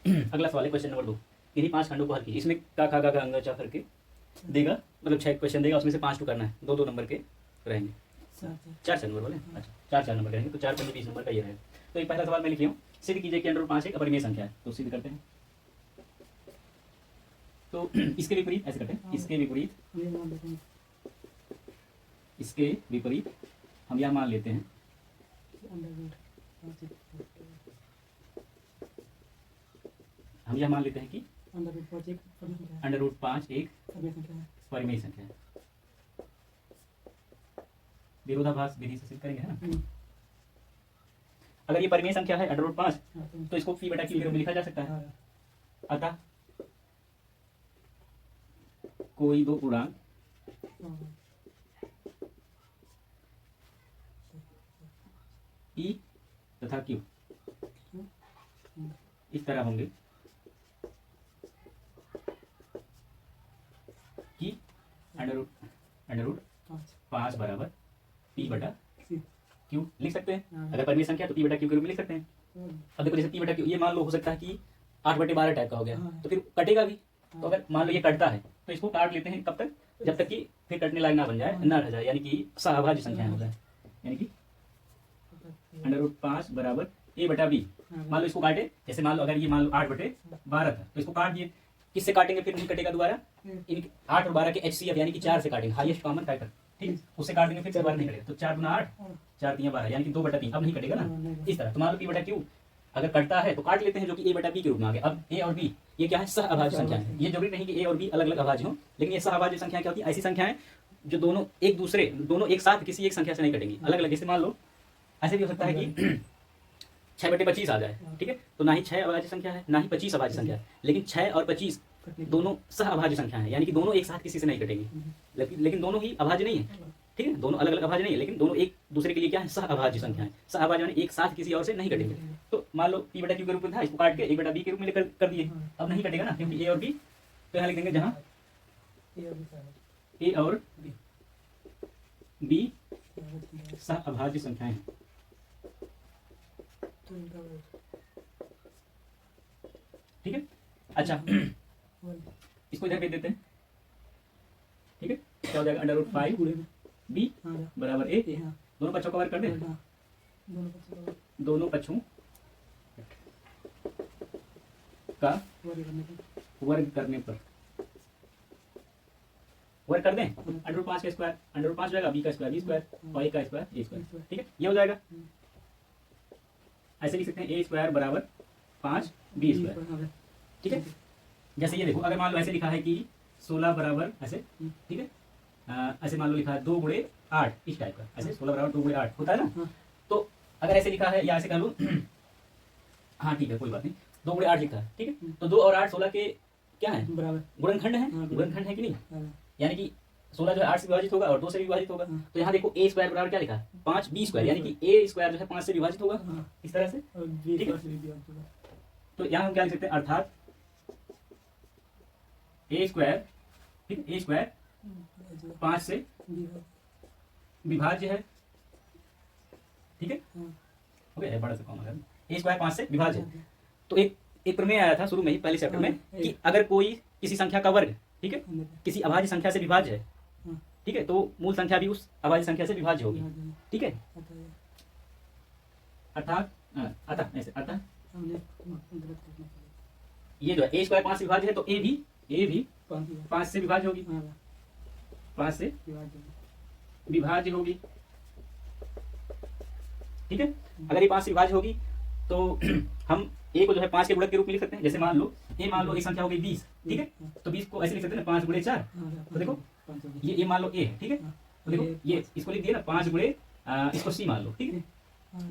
अगला सवाल है क्वेश्चन नंबर 2। इन्हीं 5 खंडों को हल कीजिए। इसमें का खा गा अंग चा करके देगा, मतलब 6 क्वेश्चन देगा, उसमें से 5 टू करना है। 2-2 नंबर के रहेंगे। 4 नंबर बोले, अच्छा 4 नंबर रहेंगे, तो 4 पंजे 20 नंबर का ये रहेगा। तो एक पहला सवाल मैं लिख लिया हूँ, सिद्ध कीजिए कि √5 एक अपरिमेय संख्या है। तो सिद्ध करते हैं। तो इसके विपरीत ऐसे करते हैं, इसके विपरीत हम यह मान लेते हैं कि √5 एक परिमेय संख्या है। विरोधाभास विधि से सिद्ध करेंगे, है ना। अगर ये परिमेय संख्या है √5, तो इसको P/Q के रूप में लिखा जा सकता है। अतः कोई दो पूर्णांक P तथा Q इस तरह होंगे कि √5 बराबर P/Q लिख सकते हैं। अगर परिमेय संख्या तो P/Q के रूप में लिख सकते हैं। अब देखो, जैसे P/Q ये मान लो हो सकता है कि 8/12 टाइप का हो गया, तो फिर कटेगा भी। तो अगर मान लो ये कटता है तो इसको काट लेते हैं, कब तक, जब तक कि फिर कटने लायक ना बन जाए, ना रह जाए, यानी कि सहअभाज्य संख्या हो जाए। यानी कि √5 बराबर A/B। मान लो इसको काटे, जैसे मान लो अगर ये मान लो 8/12 था, तो इसको काट दिए। किससे काटेंगे फिर नहीं कटेगा दोबारा, 8 और 12 के HCF यानी कि 4 से काटेंगे, हाईएस्ट कॉमन फैक्टर, ठीक है, उससे काट देंगे, फिर दोबारा नहीं कटेगा। तो 4 गुना 8, 4 3 12, यानी कि 2/3 अब नहीं कटेगा ना। इस तरह तो मान लो P/Q अगर कटता है तो काट लेते हैं, जो कि A/B के रूप में आ गया। अब A और B ये क्या है, सहअभाज्य संख्या है। ये जरूरी नहीं कि A और B अलग अलग अभाज्य हो, लेकिन ये सहअभाज्य संख्या क्या होती है, ऐसी संख्याएं जो दोनों एक साथ किसी एक संख्या से नहीं कटेंगी, अलग अलग। जैसे मान लो ऐसे भी हो सकता है कि 6/25 आ जाए, ठीक है, तो ना ही 6 अभाज्य संख्या है, ना ही 25 अभाज्य संख्या है, लेकिन 6 और 25 दोनों सहअभाज्य संख्या है, यानी कि दोनों एक साथ किसी से नहीं कटेंगी, लेकिन दोनों ही अभाज्य नहीं है, ठीक है, दोनों अलग अलग अभाज्य नहीं है, लेकिन दोनों एक दूसरे के लिए क्या है, सहअभाज्य संख्या है। सहअभाज्य यानी एक साथ किसी और से नहीं कटेंगे। तो मान लो P/Q के रूप में था, इसको काट के A/B के रूप में कर दिए, अब नहीं कटेगा ना, क्योंकि A और B तो यहाँ लिख देंगे, जहाँ A और B सहअभाज्य संख्याएं हैं। ठीक है, अच्छा इसको इधर भेज देते हैं, ठीक है, क्या हो जाएगा, √5 B बराबर A। दोनों पक्षों का वर्ग कर दें, दोनों पक्षों का वर्ग करने पर वर्ग कर दें, √5 का स्क्वायर √5 जाएगा, B का स्क्वायर B स्क्वायर, और A का स्क्वायर A स्क्वायर, ठीक है, ये हो जाएगा। ऐसे लिख सकते हैं A स्क्वायर बराबर 5 B स्क्वायर, ठीक है। जैसे ये देखो, अगर मान लो ऐसे लिखा है कि 16 बराबर ऐसे, ठीक है, ऐसे मान लो लिखा है 2 गुणे 8, इस टाइप का, ऐसे 16 बराबर 2 गुणे 8 होता है ना। तो अगर ऐसे लिखा है या ऐसे कर लो, हाँ ठीक है, कोई बात नहीं, 2 गुणे 8 लिखा है, ठीक है, तो 2 और 8 16 के क्या है, बराबर गुणनखंड है, गुणनखंड है कि नहीं, यानी कि 16 जो है 8 से विभाजित होगा और 2 से भी विभाजित होगा। तो यहाँ देखो A स्क्वायर बराबर क्या लिखा है, 5 B स्क्वायर, यानी कि A स्क्वायर जो है 5 से विभाजित होगा, इस तरह से, ठीक है। तो यहाँ हम क्या लिख सकते हैं, अर्थात A स्क्वायर, ठीक, A स्क्वायर 5 से विभाज्य है, ठीक है, हो गया, बड़ा सा कॉमन है, A स्क्वायर 5 से विभाज्य है। तो एक प्रमेय आया था शुरू में ही, पहले चैप्टर में, कि अगर कोई किसी संख्या का वर्ग, ठीक है, किसी अभाज्य संख्या से विभाज्य है, ठीक है, तो मूल संख्या भी उस अभाज्य संख्या से विभाज्य होगी, ठीक है। अर्थात अतः ये जो है A स्क्वायर 5 से विभाज्य है, तो A भी 5 से विभाज्य होगी, 5 से विभाज्य होगी, ठीक है। अगर ये 5 से विभाज्य होगी तो हम A को जो है 5 के गुणक के रूप में लिख सकते हैं। जैसे मान लो एक संख्या हो गई 20, ठीक है, तो 20 को ऐसे लिख सकते हैं ना, 5 गुणे 4, तो देखो ये मान लो A है, ठीक है, तो देखो ये इसको लिख दिया ना, 5 गुणे इसको C मान लो, ठीक है,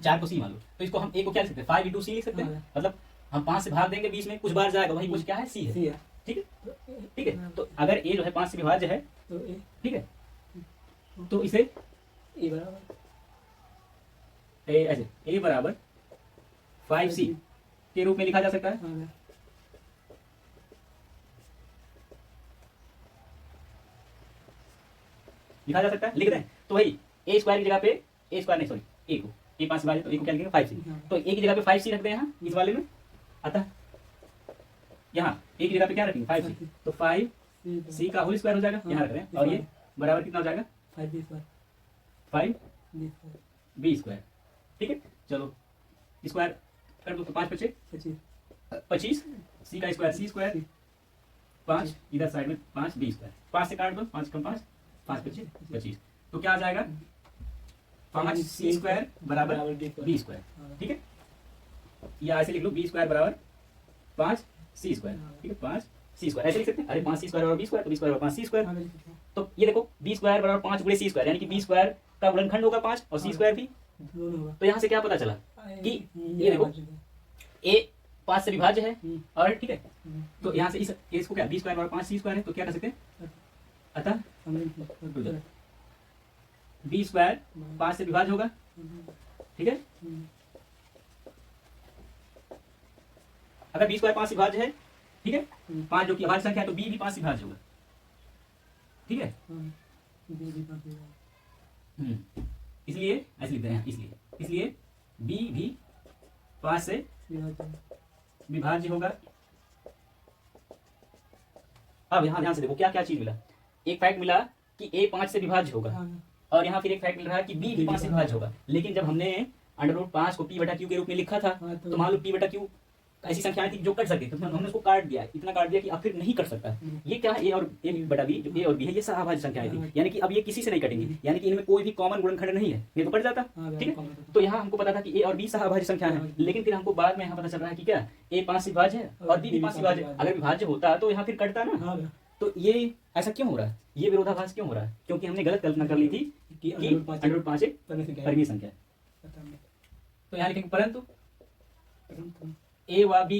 4 को C मान लो, तो इसको हम A को क्या लिख सकते हैं, 5 × C लिख सकते हैं, मतलब हम 5 से भाग देंगे, 20 में कुछ बार जाएगा, वही कुछ क्या है, C है, ठीक है, ठीक है। तो अगर A जो है 5 से विभाज्य है, ठीक है, तो इसे ऐसे A बराबर 5C के रूप में लिखा जा सकता है, लिखा जा सकता है, लिख दें। तो वही A स्क्वायर की जगह पे A स्क्वायर नहीं, सॉरी, A को A 5 से विभाजित, तो A को क्या लिखेंगे, 5C, तो A की जगह पे 5C रख दें यहाँ इस वाले में। अतः यहाँ ए की जगह पे क्या रखेंगे 5c, तो 5c का होल स्क्वायर हो जाएगा, यहाँ रख रहे हैं, और ये बराबर कितना हो जाएगा 5b स्क्वायर। ठीक है, चलो स्क्वायर कर दो, तो 5 पचे 25, c का स्क्वायर c स्क्वायर, 5 इधर साइड में 5b स्क्वायर, 5 से काट दो, 5 कम 5, 5 पचे 25, तो क्या आ जाएगा 5c स्क्वायर बराबर b स्क्वायर। ठीक है, या ऐसे लिख लो b स्क्वायर बराबर 5c स्क्वायर। ठीक है, 5c स्क्वायर ऐसे लिख सकते हैं, अरे 5c स्क्वायर बराबर b स्क्वायर, तो b स्क्वायर बराबर 5c स्क्वायर। तो ये देखो b स्क्वायर बराबर 5 गुणे c स्क्वायर, यानी कि b स्क्वायर का गुणनखंड होगा 5 और c स्क्वायर भी। तो यहाँ से क्या पता चला कि ये देखो a 5 से विभाज्य है, और ठीक है, तो यहाँ से इसको क्या b स्क्वायर बराबर 5c स्क्वायर है, तो क्या कर सकते हैं, अतः b स्क्वायर 5 से विभाज्य होगा। ठीक है, अगर b स्क्वायर 5 से विभाज्य है, ठीक है, 5 जो कि अभाज्य संख्या है, तो b भी 5 से विभाज्य होगा। ठीक है, इसलिए ऐसे लिखते हैं, इसलिए b भी 5 से विभाज्य होगा। अब यहाँ ध्यान से देखो क्या क्या चीज मिला, एक फैक्ट मिला कि a 5 से विभाज्य होगा, और यहाँ फिर एक फैक्ट मिल रहा है कि b भी 5 से विभाज्य होगा। लेकिन जब हमने √5 को p/q के रूप में लिखा था, तो मान लो p/q ऐसी संख्याएं थी जो कट सकती, तो हमने उसको काट दिया, इतना काट दिया कि अब फिर नहीं कट सकता। ये क्या है, a और a/b, जो a और b है, ये सहअभाज्य संख्याएं थी, यानी कि अब ये किसी से नहीं कटेंगी, यानी कि इनमें कोई भी कॉमन गुणनखंड नहीं है, ये तो कट जाता। ठीक है, तो यहाँ हमको पता था कि a और b सहअभाज्य संख्या है, लेकिन फिर हमको बाद में यहाँ पता चल रहा है कि क्या a 5 से विभाज्य है और b भी 5 से विभाज्य है। अगर विभाज्य होता तो यहाँ फिर कटता ना, तो ये ऐसा क्यों हो रहा है, ये विरोधाभास क्यों हो रहा है, क्योंकि हमने गलत कल्पना कर ली थी कि √5 एक परिमेय संख्या है। तो यहाँ लिखेंगे परंतु a व b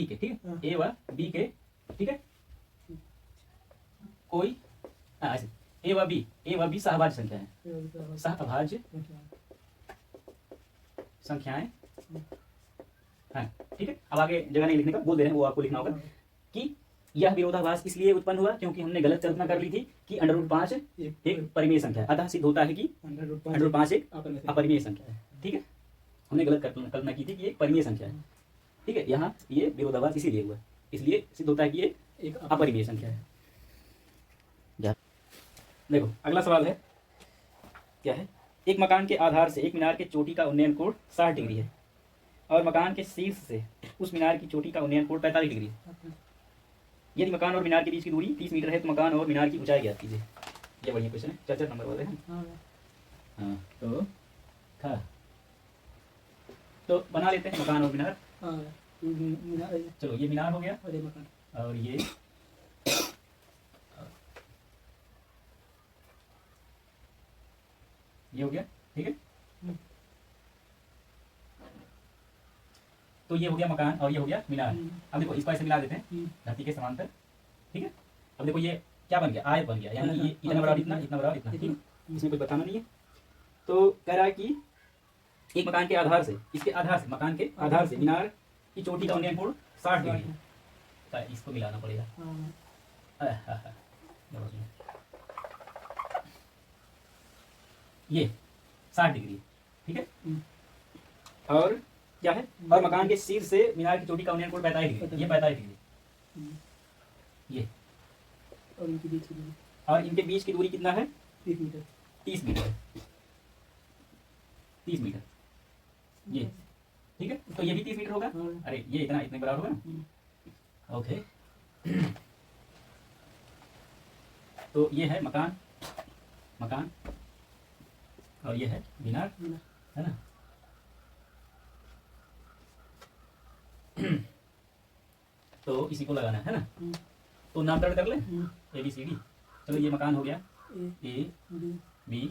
के, ठीक है, a व b के, ठीक है, कोई ऐसे a व b सहअभाज्य संख्या है, सहअभाज्य संख्याएं हैं। ठीक है, अब आगे जगह नहीं लिखने का, बोल दे रहे हैं, वो आपको लिखना होगा कि यह विरोधाभास इसलिए उत्पन्न हुआ क्योंकि हमने गलत कल्पना कर ली थी कि √5 एक परिमेय संख्या है, अतः सिद्ध होता है कि √5 एक अपरिमेय संख्या है। ठीक है, हमने गलत कल्पना की थी कि एक परिमेय संख्या है। ठीक है, यहाँ ये विरोधाभास इसीलिए हुआ, इसलिए सिद्ध होता है कि ये एक अपरिमेय संख्या है। देखो अगला सवाल है, क्या है, एक मकान के आधार से एक मीनार के चोटी का उन्नयन कोण 60 डिग्री है, और मकान के शीर्ष से उस मीनार की चोटी का उन्नयन कोण 45 डिग्री है। यदि मकान और मीनार के बीच की दूरी 30 मीटर है, तो मकान और मीनार की ऊंचाई ज्ञात कीजिए। ये बढ़िया क्वेश्चन है, 4 नंबर वाले हैं। हाँ, तो था, तो बना लेते हैं मकान और मीनार। चलो ये मीनार हो गया, और ये हो गया। ठीक है, तो ये हो गया मकान और ये हो गया मीनार। अब देखो इसको ऐसे मिला देते हैं धरती के समांतर। ठीक है, अब देखो ये क्या बन गया, आयत बन गया, यानी कि ये इतना बराबर इतना, इतना बराबर इतना। ठीक है, इसमें कुछ बताना नहीं है। तो कह रहा है कि एक मकान के आधार से, इसके आधार से, मकान के आधार से मीनार की चोटी का उन्नयन कोण 60 डिग्री है। इसको मिलाना पड़ेगा। ये 60 डिग्री। ठीक है, और क्या है, और मकान के शीर्ष से मीनार की चोटी का उन्नयन कोण 45 डिग्री, ये 45 डिग्री। ये और इनके बीच की दूरी कितना है, 30 मीटर। 30 मीटर, 30 मीटर ये। ठीक है, तो ये भी 30 मीटर होगा। अरे ये इतना इतने बराबर होगा ना। ओके, तो ये है मकान, मकान, और ये है मीनार, है ना। तो इसी को लगाना है ना। तो नामकरण कर ले, ABCD। चलो ये मकान हो गया, A B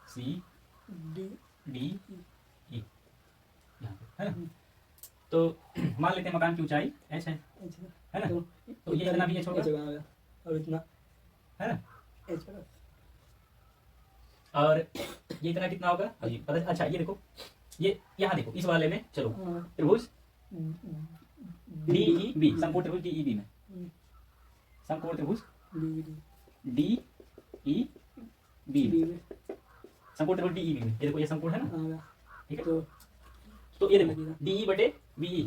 C D E, है ना। तो मान लेते हैं मकान की ऊंचाई h है ना। तो ये इतना भी h होगा, और इतना, है ना, और ये इतना कितना होगा, अच्छा ये देखो, ये यहाँ देखो इस वाले में, चलो त्रिभुज DEB, समकोण त्रिभुज DEB में, समकोण त्रिभुज DEB में, समकोण त्रिभुज DEB में, ये देखो ये समकोण है ना। ठीक है, तो ये देखो DE/BE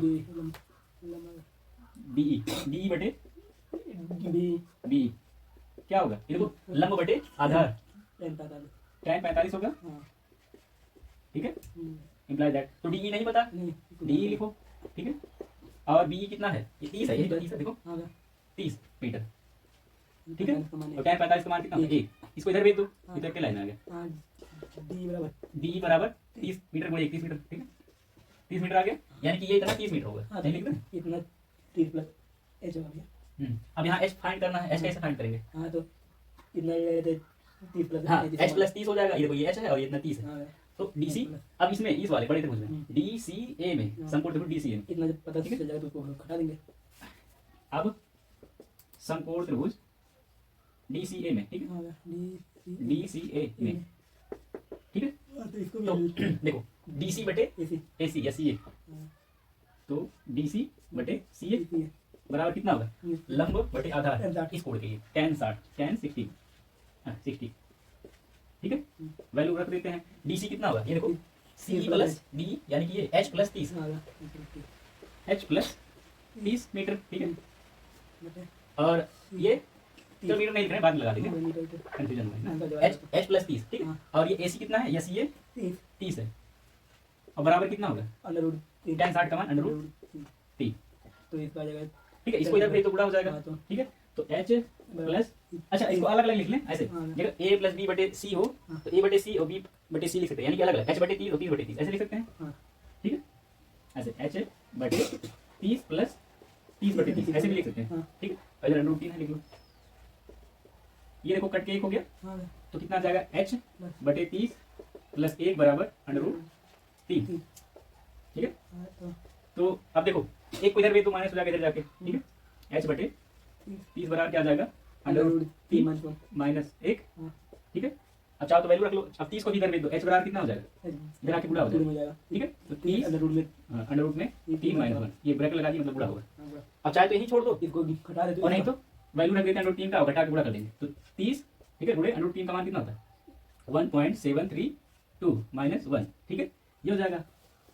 बीई, बीई बटे बी क्या होगा, ये देखो लंब बटे आधार tan 45 होगा, ठीक है, इम्प्लाई दैट। तो डीई नहीं पता, डीई लिखो, ठीक है। और बीई कितना है, ये 30 है, ये तो 30 है, देखो 30 मीटर, ठीक है। और tan 45 का मान कितना होगा, 1। इसको इधर भेज दो, इधर के लाइन में आ गया, डी बराबर 30 मीटर गुणे 31 मीटर, ठीक है, 30 मीटर आ गया, यानी कि ये इतना 30 मीटर होगा, नहीं लिख दें इतना 30 प्लस एच हो गया। अब यहाँ एच फाइंड करना है, एच कैसे फाइंड करेंगे, हाँ तो इतना ये 30 प्लस हाँ एच प्लस 30 हो जाएगा, ये देखो ये एच है और ये इतना 30 है, हाँ तो डीसी, अब इसमें इस वाले बड़े त्रिभुज में डीसीए में समकोण त्रिभुज डीसीए में इतना जब पता चल जाएगा तो उसको घटा देंगे। अब समकोण त्रिभुज डीसीए में, ठीक है, हाँ डीसीए में, ठीक है। तो इसको तो भी देखो डीसी बटे एसी एसी या सीए, तो डीसी बटे सीए बराबर कितना होगा, लंब बटे आधार इस कोण के लिए tan 60 हाँ 60, ठीक है। वैल्यू रख देते हैं, डीसी कितना होगा, ये देखो सी प्लस डी यानी कि ये H plus 30, H plus 30 metre, ठीक है। और ये तो मीटर नहीं लिख रहे हैं, बाद में लगा देंगे, कंफ्यूजन हुआ है ना, एच प्लस 30, ठीक है। और ये एसी कितना है, या सी 30 है, और बराबर कितना होगा, tan 60 का मान √3, तो इसका जगह ठीक है। इसको इधर भेज तो बुरा हो जाएगा, हाँ, तो ठीक है। तो एच प्लस, अच्छा इसको अलग अलग लिख लें ऐसे, जगह ए प्लस बी बटे सी हो तो ए बटे सी और बी बटे सी लिख सकते हैं, यानी कि अलग अलग एच बटे 30 और 30 बटे 30 ऐसे लिख सकते हैं, ठीक है। ऐसे एच बटे 30 प्लस 30 बटे 30 ऐसे भी लिख सकते हैं, ठीक है। पहले √3 है, लिख लो, ये देखो कट के 1 हो गया, तो कितना आ जाएगा, एच बटे 30 प्लस 1 बराबर √3, ठीक है। तो अब देखो एक को इधर भेज दो, माइनस हो जाएगा इधर जाके, ठीक है। एच बटे 30 बराबर क्या आ जाएगा, √3 माइनस 1, ठीक है। अब चाहो तो वैल्यू रख लो, अब 30 को भी इधर भेज दो, एच बराबर कितना हो जाएगा, इधर आके बुरा हो जाएगा, ठीक है। तो 30 अंडर रूट में 3 माइनस 1, ये ब्रैकेट लगा दिया मतलब बुरा होगा। अब चाहे तो यही छोड़ दो, इसको घटा दे, और नहीं तो वैल्यू रख देते हैं √3 का, घटा के बुरा कर देंगे, तो 30, ठीक है, गुणे √3 का मान कितना होता है, 1.732 माइनस 1, ठीक है, ये हो जाएगा।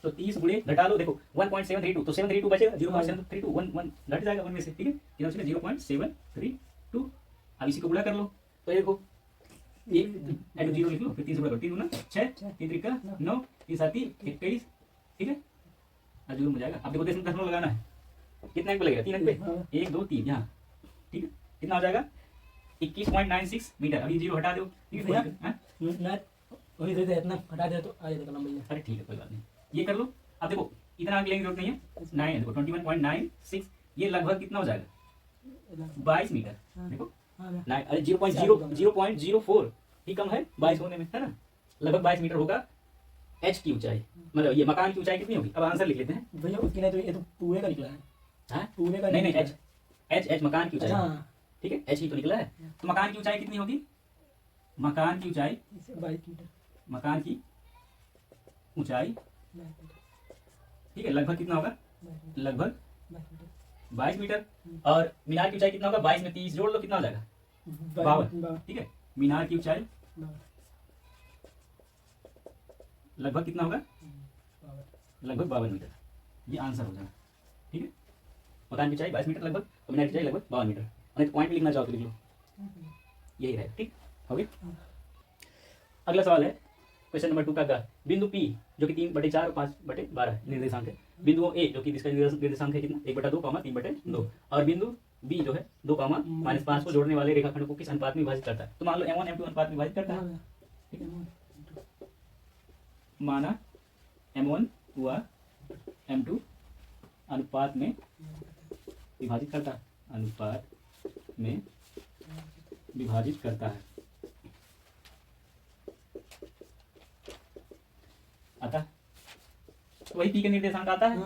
तो 30 गुणे घटा लो, देखो 1.732, तो 732 बचेगा, 0.732 1 घट जाएगा 1 में से, ठीक है, कितना बचेगा 0.732। अब इसी को गुणा कर लो, तो ये देखो ये 0 लिख लो, फिर 3 से गुणा करो, 3 गुना 6, 3 त्रिका 9, 3 7 21, ठीक है, अब 0 हो जाएगा। अब देखो दशमलव लगाना है, कितना अंक पे लगेगा, 3 अंक पे, 1 2 3 यहाँ, ठीक है, कितना हो जाएगा 21.96 मीटर। अभी 0 हटा दो, ठीक है, वही दे इतना हटा दे तो आ जाएगा नंबर। अरे ठीक है कोई बात नहीं, ये कर लो। अब देखो इतना अंक लेने की जरूरत नहीं है, 9 है, देखो 21.96, ये लगभग कितना हो जाएगा 22 मीटर, देखो अरे 0.04 ही कम है 22 होने में, है ना, लगभग 22 मीटर होगा एच की ऊंचाई, मतलब ये मकान की ऊंचाई कितनी होगी। अब आंसर लिख लेते हैं भैया, उसकी नहीं तो ये तो पूरे का निकला है, हाँ पूरे का नहीं एच मकान की ऊंचाई, हाँ ठीक है, एच ही तो निकला है। तो मकान की ऊंचाई कितनी होगी, मकान की ऊंचाई, 22 मीटर, मकान की ऊंचाई, ठीक है, लगभग कितना होगा, लगभग 22 मीटर। और मीनार की ऊंचाई कितना होगा, 22 में 30 जोड़ लो, कितना हो जाएगा 52, ठीक है। मीनार की ऊंचाई लगभग कितना होगा, लगभग 52 मीटर, ये आंसर हो जाएगा, ठीक है। मकान की ऊंचाई 22 मीटर लगभग, और मीनार की ऊंचाई लगभग 52 मीटर। और पॉइंट लिखना चाहो तो लिख लो, यही रहेगा, ठीक हो गया। अगला सवाल है क्वेश्चन नंबर 2 का ग, बिंदु P जो कि 3/4 और 5/12 निर्देशांक है, बिंदु A जो कि इसका निर्देशांक है कितना 1/2, 3/2, और बिंदु B जो है 2, -5 को जोड़ने वाले रेखाखंड को किस अनुपात में विभाजित करता है। तो मान लो M1 M2 अनुपात में विभाजित करता है, ठीक है, माना M1 हुआ M2 अनुपात में विभाजित करता है, अनुपात में विभाजित करता है, आता तो वही P के निर्देशांक आता है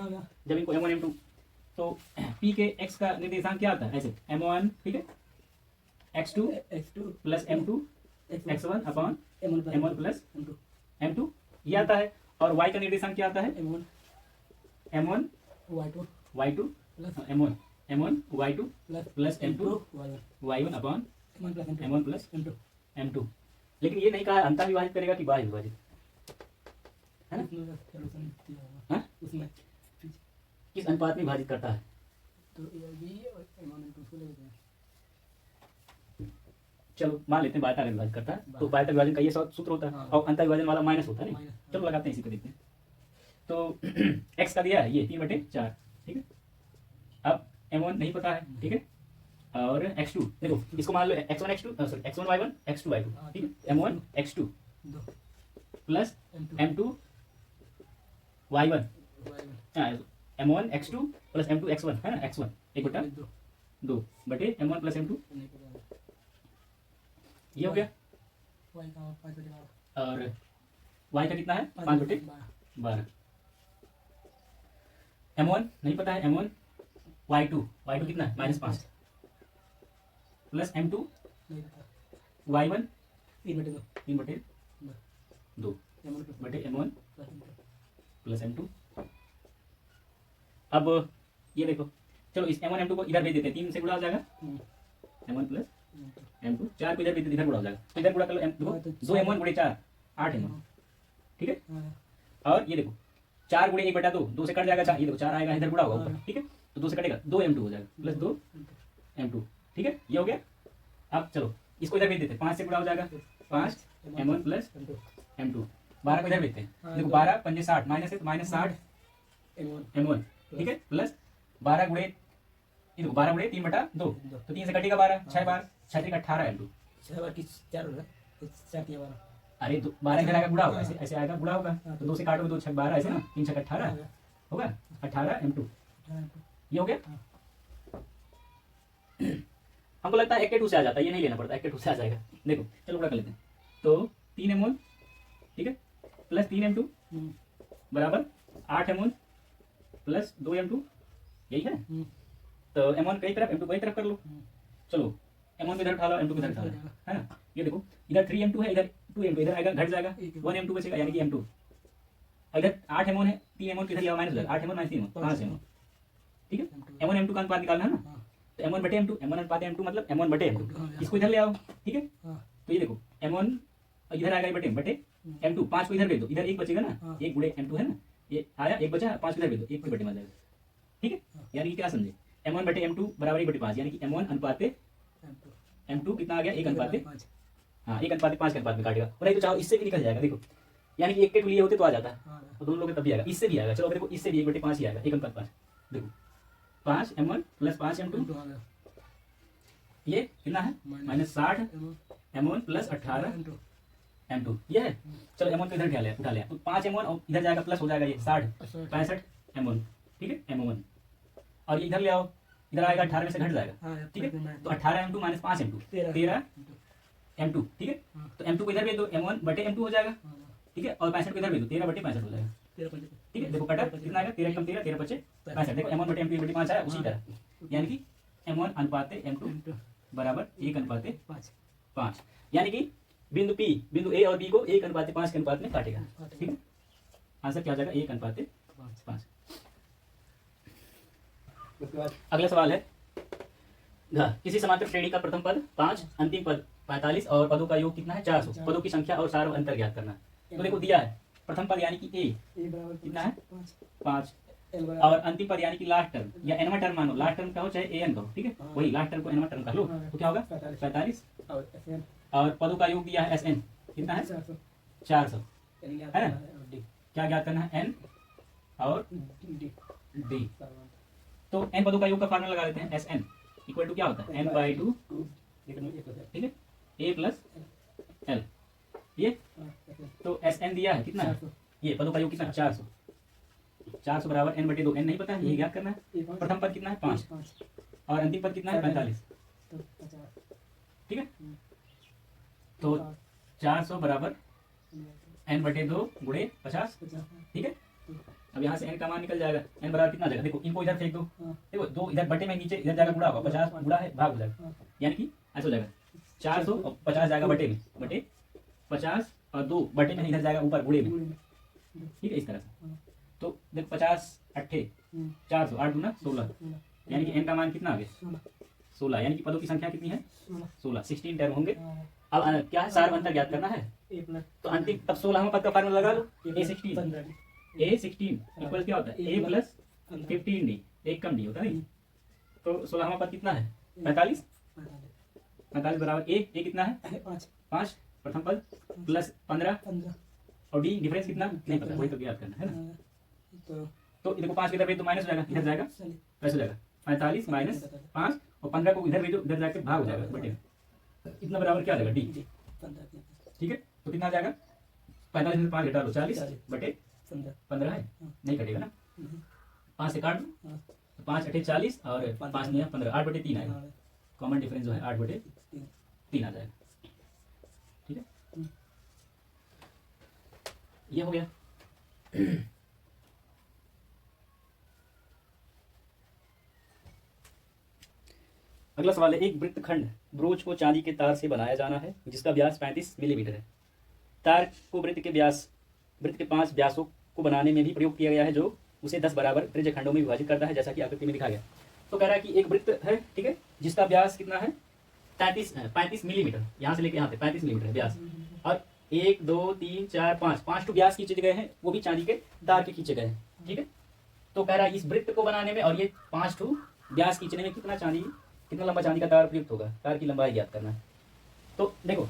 जब इनको M1 M2, तो P के x का निर्देशांक क्या आता है, ऐसे M1, ठीक है, x2 plus M2 x1 upon M1 plus M2 ये आता है। और y का निर्देशांक क्या आता है, M1 y2 M1 y2 plus M2 y1 upon M1 plus M2। लेकिन ये नहीं कहा अंतर विभाजित करेगा कि बाह्य विभाजित, है ना, उसमें किस अनुपात में विभाजित करता है, तो ए बी और M1 M2 उसको ले लेते हैं। चलो मान लेते हैं बायता अगर विभाजन करता है तो बायता विभाजन का ये सूत्र होता है हाँ। और अंतर विभाजन वाला माइनस होता है नहीं। माइनस, चलो लगाते हैं इसी को देखते हैं। तो x का दिया है ये 3/4, ठीक है। अब m1 नहीं पता है, ठीक है, और x2 देखो इसको मान लो x1 x2 sorry x1 y1 x2 y2, ठीक है। m1 x2 दो plus M2 m2 y1 Y1 m1 x2 plus m2 x1 है ना, x1 1/2 दो m1 प्लस m2 नहीं पता है। ये हो गया। Y का 5/12 और y का कितना है 5/12। m1 नहीं पता है, m1 y2 कितना है -5 प्लस m2 नहीं पता। y1 3/2 3/2 M1 प्लस बटे m1 M2 प्लस m2। अब ये देखो, चलो इस m1 m2 को इधर भेज देते हैं, 3 से गुणा हो जाएगा m1 प्लस m2, 4 को इधर भेज देते इधर गुणा हो जाएगा, तो इधर गुणा कर लो देखो 2 m1 गुणे 4 8 m1, ठीक है। हाँ, और ये देखो 4 गुणे 1/2 2 से कट जाएगा 4, ये देखो 4 आएगा इधर गुणा होगा ऊपर, ठीक है, तो 2 से कटेगा 2 m2 हो जाएगा प्लस 2 m2, ठीक है, ये हो गया। अब चलो इसको इधर भेज देते हैं, 5 से गुणा हो जाएगा 5 m1 प्लस M2 m2, 12 को इधर भेजते हैं, हाँ, देखो तो- 12 पंजे 60 माइनस है तो -60 M1 m1, ठीक है, प्लस 12 गुणे ये देखो 12 गुणे 3/2 तो 3 से कटेगा 12 6 बार 6 3 18 m2। 6 बार की 4 होगा, 4 की 12 अरे 12 इधर आएगा गुणा होगा, ऐसे ऐसे आएगा गुणा होगा, तो 2 से काटोगे 2 6 12 ऐसे ना, 3 6 18 होगा 18 m2, ये हो गया। हमको लगता है 1 से आ जाता है, ये नहीं लेना पड़ता, 1 से आ जाएगा। देखो चलो गुणा कर लेते हैं, तो 3 m1, ठीक है, प्लस 3 m2 बराबर 8 m1 प्लस 2 m2, यही है। तो m1 कई तरफ m2 कई तरफ कर लो, चलो m1 को इधर उठा लो m2 को इधर उठा लो, है ना। ये देखो इधर 3 m2 है, इधर 2 m2, इधर आएगा घट जाएगा 1 m2 बचेगा, यानी कि m2। इधर 8 m1 है, 3 m1 किधर लिया माइनस हो जाएगा, 8 m1 माइनस 3 5 m1, ठीक है। m1 m2 का अनुपात निकालना है ना, तो m1 बटे m2, m1 अनुपात m2 मतलब m1 बटे m2, इसको इधर ले आओ, ठीक है। तो ये देखो m1 इधर आएगा बटे बटे m2, 5 को इधर भेज दो, इधर 1 बचेगा ना, 1 गुणे m2 है ना, ये आया 1 बचा, 5 को इधर भेज दो, 1 के बटे में आ जाएगा, ठीक है। यानी कि क्या समझे, m1 बटे m2 बराबर 1/5, यानी कि m1 अनुपात m2 कितना आ गया 1 अनुपात 5, हाँ 1 अनुपात 5 के अनुपात में काटेगा, और नहीं तो चाहो इससे भी निकल जाएगा, देखो यानी कि 1 के लिए होते तो आ जाता, तो दोनों लोग तब भी आएगा, इससे भी आएगा। चलो अब देखो इससे भी 1/5 ही आएगा, 1 अनुपात 5, देखो 5 m1 प्लस 5 m2, ये कितना है -60 m1 प्लस 18 m2, ये है। चलो m1 को इधर उठा लिया तो 5 m1 और इधर जाएगा प्लस हो जाएगा ये 60 65 m1, ठीक है m1, और ये इधर ले आओ, इधर आएगा 18 में से घट जाएगा, ठीक है। तो 18 m2 माइनस 5 m2 13 m2, ठीक है। तो m2 को इधर भेज दो, m1 बटे m2 हो जाएगा, ठीक है, और 65 को इधर भेज दो, 13 बटे 65 हो जाएगा, ठीक है। देखो कटा कितना आएगा 13 कम 13 13 बचे 65, देखो m1 बटे m2 1/5 आया उसी तरह, यानी कि m1 अनुपात m2 बराबर 1 अनुपात 5, यानी कि बिंदु P बिंदु A और B को 1 अनुपात 5 के अनुपात में काटेगा, ठीक है। आंसर क्या हो जाएगा 1 अनुपात 5। अगला सवाल है, किसी समांतर श्रेणी का प्रथम पद 5, अंतिम पद 45 और पदों का योग कितना है 400, पदों की संख्या और सार अंतर ज्ञात करना। तो देखो दिया है प्रथम पद यानी कि A कितना है 5, और अंतिम पद यानी कि लास्ट टर्म या एनवा टर्म मानो, लास्ट टर्म कहो चाहे एन कहो, ठीक है, वही लास्ट टर्म को एनवा टर्म कर लो, तो क्या होगा 45, और पदों का योग दिया है SN कितना है 400, है ना। क्या ज्ञात करना है n और d, तो n पदों का योग का फार्मूला लगा देते हैं, SN इक्वल टू क्या होता है n/2, ठीक है, a प्लस l, ये तो SN दिया है कितना है, ये पदों का योग कितना 400 बराबर n/2, n नहीं पता है, ये ज्ञात करना है। प्रथम पद कितना है 5 और अंतिम पद कितना है 45, ठीक है। तो 400 बराबर n/2 गुणे 50, ठीक है। अब यहाँ से n का मान निकल जाएगा, n बराबर कितना जाएगा, देखो इनको इधर फेंक दो, देखो 2 इधर बटे में नीचे इधर जाएगा गुणा होगा, 50 गुणा है भाग हो जाएगा, यानी कि ऐसा हो जाएगा 400 और 50 जाएगा बटे में, बटे 50 और 2 बटे में इधर जाएगा ऊपर गुणे में, ठीक है, इस तरह से। तो देखो 50 8 400 8 दूना 16, यानी कि n का मान कितना आ गया 16, यानी कि पदों की संख्या कितनी है 16, 16 टर्म होंगे। अब क्या है सार अंतर ज्ञात करना है, तो अंतिम तब 16वां पद का फार्मूला लगा लो, a16 इक्वल क्या होता है a प्लस 15d, एक कम d होता है नहीं, तो 16वां पद कितना है 45, 45 बराबर ए कितना है 5 5 प्रथम पद प्लस 15 15 और डी डिफरेंस कितना नहीं पता, वही तो याद करना है ना। तो तो देखो 5 इधर भेज तो माइनस हो जाएगा, इधर जाएगा चलिए प्लस हो जाएगा 45 माइनस 5 और 15 को इधर भेजो, इधर जाके भाग हो जाएगा बटे, इतना बराबर क्या आ जाएगा डी। 15 ठीक है, तो कितना आ जाएगा 45 में 5 घटा लो 40 बटे 15 15 है, नहीं कटेगा ना, 5 से काट दो हाँ तो 5 अठे 40 और 5 नहीं 15, 8 बटे 3 आएगा, हाँ कॉमन डिफरेंस जो है 8 बटे 3 आ जाएगा। ठीक है, ये हो गया। अगला सवाल है, एक वृत्तखंड ब्रोच को चांदी के तार से बनाया जाना है जिसका व्यास 35 मिलीमीटर है। तार को वृत्त के 5 व्यासों को बनाने में भी प्रयोग किया गया है जो उसे 10 बराबर त्रिज्य खंडों में विभाजित करता है जैसा कि आकृति में दिखाया गया। तो कह रहा है कि एक वृत्त है, ठीक है, जिसका व्यास कितना है 35 मिलीमीटर, यहाँ से लेके यहाँ पे 35 मिलीमीटर है व्यास, और 1 2 3 4 5 तो व्यास खींचे गए हैं, वो भी चांदी के तार के खींचे गए हैं। ठीक है, तो कह रहा है इस वृत्त को बनाने में और ये 5 ठू व्यास खींचने में कितना लंबा चांदी का तार प्रयुक्त होगा, तार की लंबाई ज्ञात करना है। तो देखो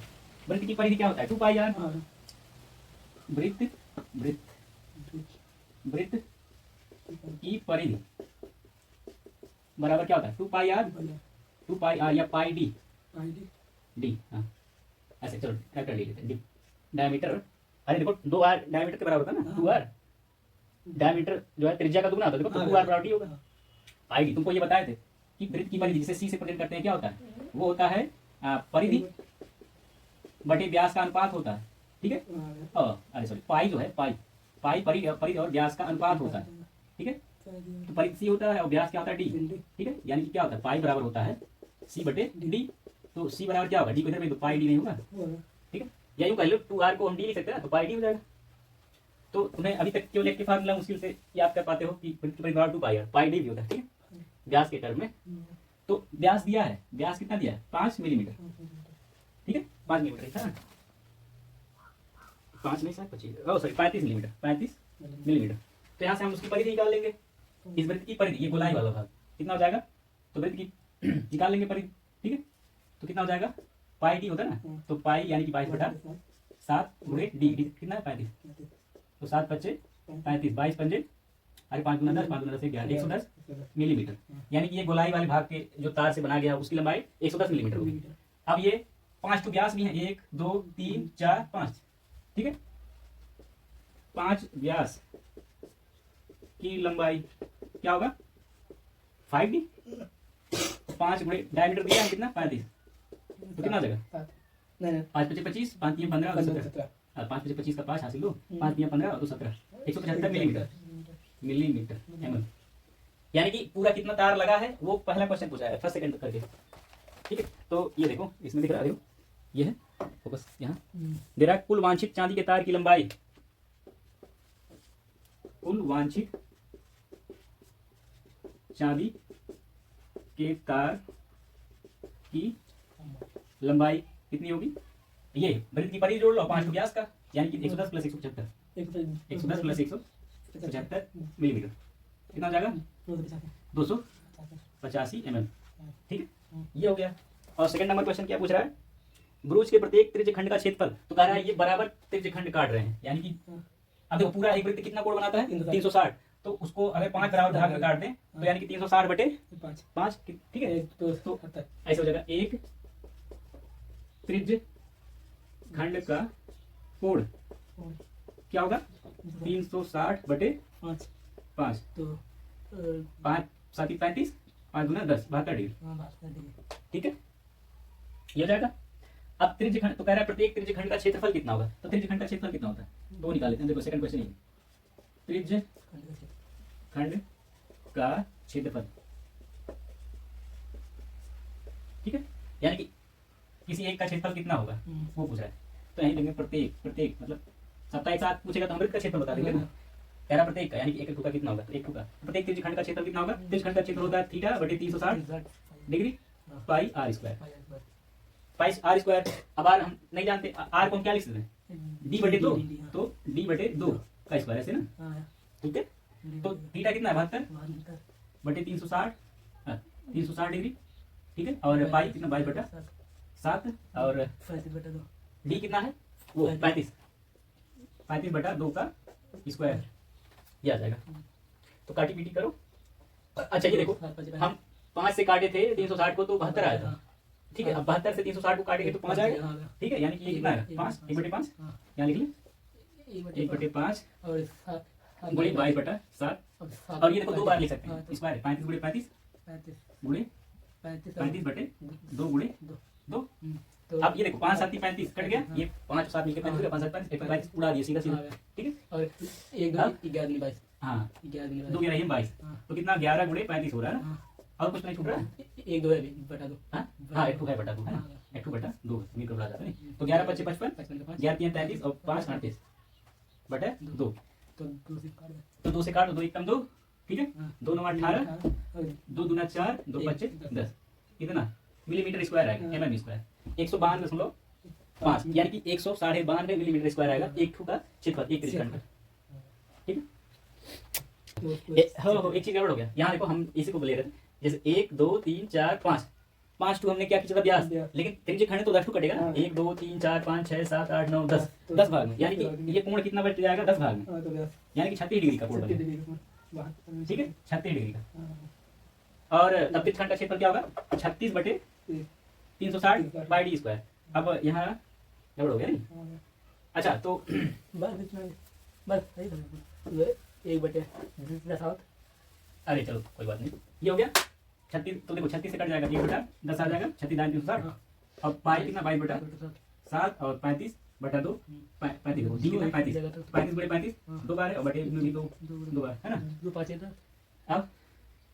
वृत्त की परिधि क्या होता है 2 पाई आर, वृत्त की परिधि बराबर क्या होता है 2 पाई आर या पाई डी, हाँ ऐसे चलो फैक्टर ले लेते हैं, डायमीटर, अरे देखो 2 आर डायमीटर के बराबर होता है ना, 2 आर डायमीटर जो है त्रिज्या का दुगना होता है, देखो 2 आर बराबर डी होगा। पाई डी तुमको ये बताए थे कि वृत्त की परिधि जिसे सी से प्रेजेंट करते हैं क्या होता है, वो होता है परिधि बटे व्यास का अनुपात होता है। ठीक है, अरे सॉरी पाई जो है पाई परिधि और व्यास का अनुपात होता है। ठीक है, तो परिधि सी होता है और व्यास क्या होता है डी। ठीक है, यानी कि क्या होता है पाई बराबर होता है सी बटे डी, तो सी बराबर क्या होगा डी को इधर में तो पाई डी नहीं होगा। ठीक है, या यूं कह लो 2 आर को हम डी लिख सकते हैं ना, तो पाई डी हो जाएगा। तो तुम्हें अभी तक क्यों लिख के फार्मूला मुश्किल से याद कर पाते हो कि वृत्त की परिधि बराबर 2 पाई आर, पाई डी भी होता है। ठीक है, व्यास के टर्म में तो व्यास दिया है, व्यास कितना दिया है 5 मिलीमीटर। ठीक है, 5 मिलीमीटर था, 5 नहीं 35 मिलीमीटर, 35 मिलीमीटर। तो यहाँ से हम उसकी परिधि निकाल लेंगे, इस वृत्त की परिधि, ये गोलाई वाला भाग कितना हो जाएगा, तो वृत्त की निकाल लेंगे परिधि। ठीक है, तो कितना हो जाएगा पाई डी होता है ना, तो पाई यानी कि 22/7 गुणे डी कितना है 35, तो 7 पच्चे 35, 22 पंजे अरे 5 गुना 10, 5 गुना 10 11, 110 मिलीमीटर, यानी कि ये गोलाई वाले भाग के जो तार से बना गया उसकी लंबाई 110 मिलीमीटर होगी। अब ये 5 तो व्यास भी है, 1 2 3 4 5। ठीक है, 5 व्यास की लंबाई क्या होगा 5D, 5 गुणे डायमीटर दिया है कितना 35, तो कितना हो जाएगा 5 पच्चे 25, 5 3 15 और 17, 5 पच्चे 25 का 5 हासिल लो, 5 3 15 और 2 17, 175 मिलीमीटर mm, यानी कि पूरा कितना तार लगा है वो पहला क्वेश्चन पूछा है फर्स्ट सेकंड करके। ठीक है, तो ये देखो इसमें दिख रहा है, देखो ये है फोकस यहाँ दे रहा है, कुल वांछित चांदी के तार की लंबाई, कुल वांछित चांदी के तार की लंबाई कितनी होगी, ये वृत्त की परिधि जोड़ लो 5 व्यास का, यानी कि 110 प्लस 175, 110 प्लस 175 मिलीमीटर कितना हो जाएगा 285 mm। ठीक है, ये हो गया। और सेकंड नंबर क्वेश्चन क्या पूछ रहा है, ब्रोच के प्रत्येक त्रिज्य खंड का क्षेत्रफल, तो कह रहा है ये बराबर त्रिज्य खंड काट रहे हैं, यानी कि अब देखो पूरा एक वृत्त कितना कोण बनाता है 360, तो उसको अगर 5 बराबर भाग में काट दें तो यानी कि 360 बटे 5। ठीक है, तो ऐसे हो जाएगा एक त्रिज्य खंड का कोण क्या होगा 360 बटे 5, तो 5 7 35, 5 गुना 10 72 डिग्री। ठीक है, ये हो जाएगा। अब त्रिज्य खंड, तो कह रहा है प्रत्येक त्रिज्य खंड का क्षेत्रफल कितना होगा, तो त्रिज्य खंड का क्षेत्रफल कितना होता है वो निकाल लेते हैं। देखो सेकंड क्वेश्चन ये त्रिज्य खंड का क्षेत्रफल। ठीक है, यानी कि किसी एक का क्षेत्रफल कितना होगा वो पूछ रहा है, तो यही लेंगे प्रत्येक मतलब सबका एक साथ पूछेगा तो हम वृत्त का क्षेत्रफल बता देंगे ना, कह रहा प्रत्येक का यानी कि एक टुका कितना होगा, एक टुका प्रत्येक त्रिज्य खंड का क्षेत्रफल कितना होगा, त्रिज्य खंड का क्षेत्र होता है थीटा बटे 360 डिग्री पाई आर स्क्वायर। अब आर हम नहीं जानते, आर को हम क्या लिख सकते हैं डी बटे 2, तो डी बटे 2 का स्क्वायर ऐसे ना। ठीक है, तो थीटा कितना है 72 बटे 360 360 डिग्री, ठीक है। और पाई कितना, 22/7, और 35/2 डी कितना है वो 35/2 का स्क्वायर, ये आ जाएगा। तो काटी पीटी करो। अच्छा ये देखो, हम 5 से काटे थे 360 को तो 72 आया था, ठीक है। अब 72 से 360 को काटेंगे तो 5 आएगा, ठीक है। यानी कि ये कितना है 5, 1/5, यहाँ लिख लें 1/5 और गुणे 22/7। और ये देखो 2 बार लिख सकते हैं, स्क्वायर है 35 गुणे 35 गुणे 35/2 गुणे 2। अब ये देखो 5 7 35 कट गया, ये 5 7 मिलकर 35 5 7 35 35 उड़ा दिया सीधा सीधा, ठीक है। और 1 2 11 22 हाँ 11 2 11 ये 22, तो कितना 11 गुणे 35 हो रहा है ना। और कुछ नहीं छूट रहा है। 1 2 है बटा 2 हाँ 1 2 है बटा 2 है ना, 1 2 बटा 2 मीटर बड़ा जाता है नहीं। तो 11 5 55 11 3 33 और 5 38 बटा 2। तो 2 से काट दे। तो 2 से काट, 2 एकम 2, ठीक है। 2 9 18, 2 दूना 4, 2 5 10, कितना मिलीमीटर स्क्वायर आएगा, mm स्क्वायर 192.5, यानी कि 192.5 मिलीमीटर स्क्वायर आएगा एक ठू का क्षेत्रफल, एक त्रिज्यखंड का, ठीक है। हाँ एक चीज गड़बड़ हो गया, यहाँ देखो हम इसी को बोले रहे थे, जैसे 1 2 3 4 5 टू हमने क्या किया था ब्यास, लेकिन त्रिज्यखंड तो 10 टू कटेगा ना, 1 2 3 4 5 6 7 8 9 10 10 भाग में, यानी कि ये कोण कितना बच जाएगा 10 भाग में, यानी कि 36 डिग्री का कोण बनेगा, ठीक है 36 डिग्री का। और तब त्रिज्यखंड का क्षेत्रफल क्या होगा 36/360/d²। अब यहाँ गड़बड़ हो गया नहीं। अच्छा तो बस सही है 1/10 अरे चलो कोई बात नहीं, ये हो गया 36। तो देखो 36 से कट जाएगा 1/10 आ जाएगा, 36 दाएं 360। अब पाई कितना 22/7 और 35/2 35 देखो डी कितना 35 35 गुणे 35 2 बार है, और बटे में भी 2 बार है ना। 2 5 था अब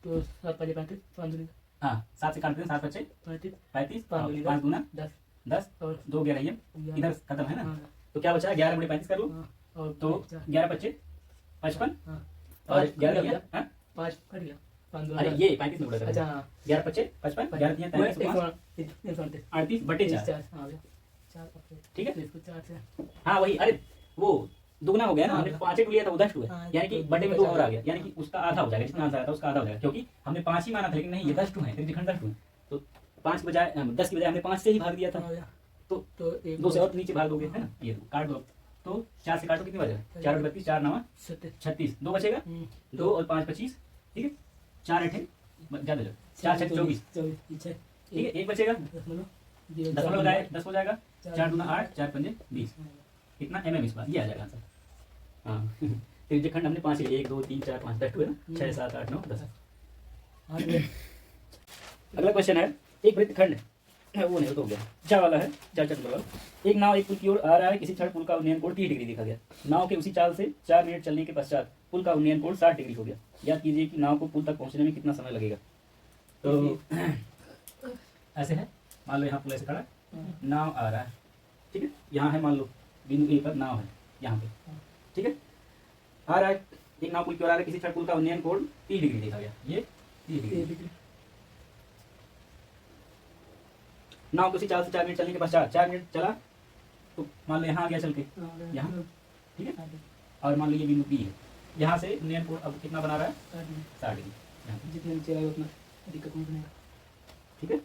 तो 7 5 35 5 दूनी हाँ 7 से काटते हैं 7 5 35 5 दूना 10 और 2 11 ये इधर खत्म है ना। तो क्या बचा 11 गुणे 35 कर लो, और तो 11 25 55 और 11 गया 5 कट गया 5 अरे ये 35 में उड़ा था। अच्छा 11 25 55 11 3 33 38 बटे 4, ठीक है। इसको 4 से हाँ वही, अरे वो दुगना हो गया ना, हमने 5 टू लिया था वो 10 टू है, यानी कि बटे में 2 और आ गया, यानी कि उसका आधा हो जाएगा, जितना आंसर आया था उसका आधा हो जाएगा, क्योंकि हमने 5 ही माना था, लेकिन नहीं ये 10 टू है, त्रिज्यखंड 10 टू है। तो 5 के बजाय 10 के बजाय हमने 5 से ही भाग दिया था, तो 2 से और नीचे भाग दोगे है ना, ये काट दो। तो 4 से काटो कितनी बचेगा 4 32 4 9 36 2 बचेगा 2 और 5 25, ठीक है। 4 8 ज्यादा 4 6 24, ठीक है। 1 बचेगा 10 हो जाएगा 4 दूना 8 4 5 20, कितना mm इस बार ये आ जाएगा आंसर। हाँ त्रिज्यखंड हमने 5 1 2 3 4 5 10 टू है ना, 6 7 8 9 10। अगला क्वेश्चन है, एक वृत्तखंड वो नहीं तो हो गया, क्या वाला है 4 चक्र वाला। एक नाव एक पुल की ओर आ रहा है, किसी क्षण पुल का उन्नयन कोण 30 डिग्री देखा गया। नाव के उसी चाल से 4 मिनट चलने के पश्चात पुल का उन्नयन कोण 60 डिग्री हो गया। याद कीजिए कि नाव को पुल तक पहुंचने में कितना समय लगेगा। तो ऐसे है, मान लो यहाँ पुल ऐसे खड़ा है, नाव आ रहा है, ठीक है। यहाँ है मान लो बिंदु ए पर नाव है यहाँ पे, ठीक है। आ रहा है एक नाव पुल की ओर आ रहा है, किसी क्षण पुल का उन्नयन कोण 30 डिग्री देखा गया। ये 30 डिग्री नाव को उसी चाल से 4 मिनट चलने के पश्चात 4 मिनट चला, तो मान लो यहाँ आ गया चल के यहाँ, ठीक है। और मान लो ये बिंदु बी है, यहाँ से उन्नयन कोण अब कितना बना रहा है 60 डिग्री, जितने नीचे आएगा उतना दिक्कत नहीं बनेगा, ठीक है।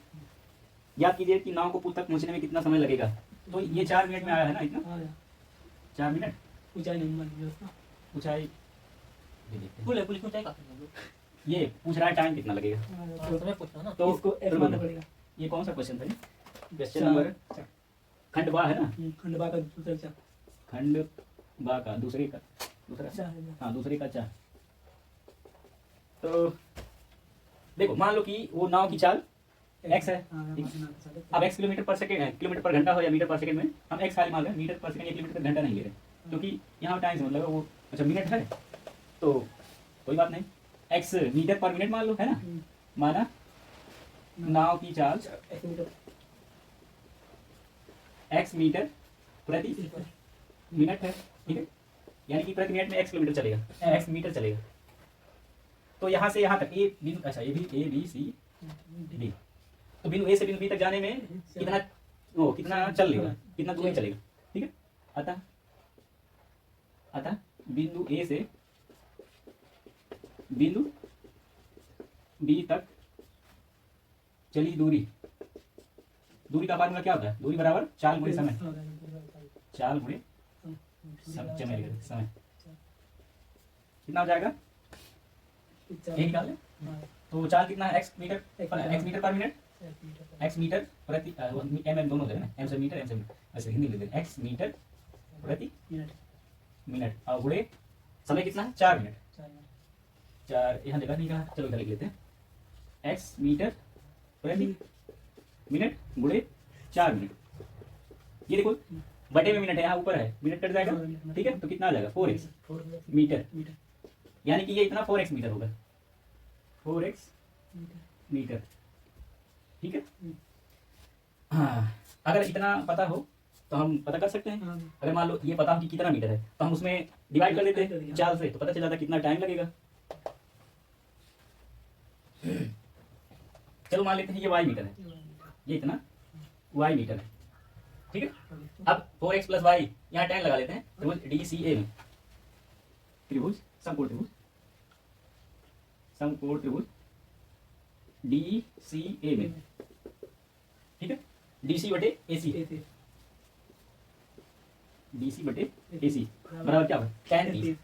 याद कीजिए कि नाव को पुल तक पहुंचने में कितना समय लगेगा। तो ये 4 मिनट में आया है ना, इतना 4 मिनट। ऊंचाई नहीं मान लीजिए ऊंचाई पुल है, पुल की ऊंचाई काफी, ये पूछ रहा है टाइम कितना लगेगा, तो इसको f मानना पड़ेगा। ये कौन सा क्वेश्चन था, क्वेश्चन नंबर खंड बा है ना, खंड बा का दूसरा चार, खंड बा का दूसरे का दूसरा, हाँ दूसरे का 4। तो देखो मान लो कि वो नाव की चाल x है, अब x किलोमीटर पर सेकंड, किलोमीटर पर घंटा हो या मीटर पर सेकंड में हम x खाली मान रहे हैं, मीटर पर सेकंड या किलोमीटर पर घंटा नहीं ले रहे, क्योंकि यहाँ टाइम से मतलब वो अच्छा मिनट है, तो कोई बात नहीं, x मीटर पर मिनट मान लो है ना, माना नाव की चाल x मीटर प्रति मिनट है, ठीक है। यानी कि प्रति मिनट में x किलोमीटर चलेगा, x मीटर चलेगा। तो यहाँ से यहाँ तक ये बिंदु, अच्छा ये भी a b c d, तो बिंदु a से बिंदु b तक जाने में कितना चल लेगा, कितना दूरी चलेगा, ठीक है। अतः बिंदु a से बिंदु b तक चली दूरी, दूरी का फार्मूला क्या होता है? दूरी बराबर चाल गुणे समय, चाल गुणे समय कितना हो जाएगा ये निकाल ले। तो चाल कितना है? X metre per minute, x metre प्रति एम दोनों है ना, एम से मीटर ऐसे हिंदी लिख देते, एक्स मीटर प्रति मिनट और गुणे समय कितना है? 4 मिनट। 4 यहाँ जगह नहीं कहा, चलो इधर लिख लेते हैं, एक्स मीटर प्रति मिनट गुणे 4 मिनट। ये देखो बटे में मिनट है, यहाँ ऊपर है मिनट कट जाएगा, ठीक है। तो कितना आ जाएगा? 4x मीटर, यानी कि ये इतना 4x मीटर होगा, 4x मीटर, ठीक है। हाँ, अगर इतना पता हो तो हम पता कर सकते हैं। अगर मान लो ये पता हो कि कितना मीटर है तो हम उसमें डिवाइड कर देते हैं चाल से, तो पता चल जाता कितना टाइम लगेगा। चलो मान लेते हैं ये y मीटर है, ये इतना y मीटर है, ठीक है। अब 4x प्लस वाई यहाँ 10 लगा लेते हैं त्रिभुज DCA में, त्रिभुज समकोण त्रिभुज DCA में, ठीक है। DC बटे AC, DC बटे AC बराबर क्या होगा? 10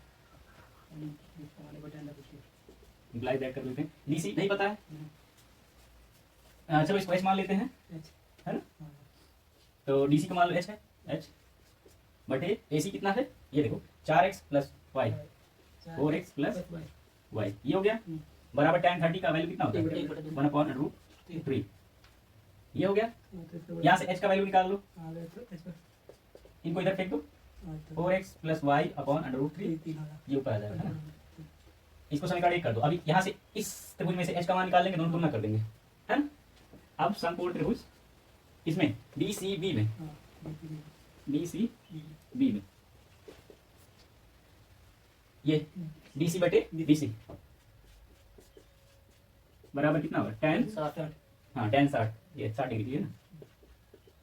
इम्प्लाई दैट कर लेते हैं। DC नहीं पता है, चलो इसको h मान लेते हैं, है ना। तो DC का मान लो h है, h बटे AC कितना है? ये देखो 4x plus Y, 4x plus Y, ये हो गया बराबर tan 30 का वैल्यू कितना होता है? 1/√3। ये हो गया। यहाँ से h का वैल्यू निकाल लो, इनको इधर फेंक दो, 4x प्लस वाई अपॉन √3, ये ऊपर आ जाएगा, है ना। इसको समीकरण 1 कर दो। अभी यहाँ से इस त्रिभुज में से h का मान निकाल लेंगे, दोनों तुलना कर देंगे, है ना। अब समकोण त्रिभुज इसमें DCB में, DCB में ये DC बटे BC बराबर कितना होगा? tan 60, हाँ tan 60, ये 60 डिग्री है ना,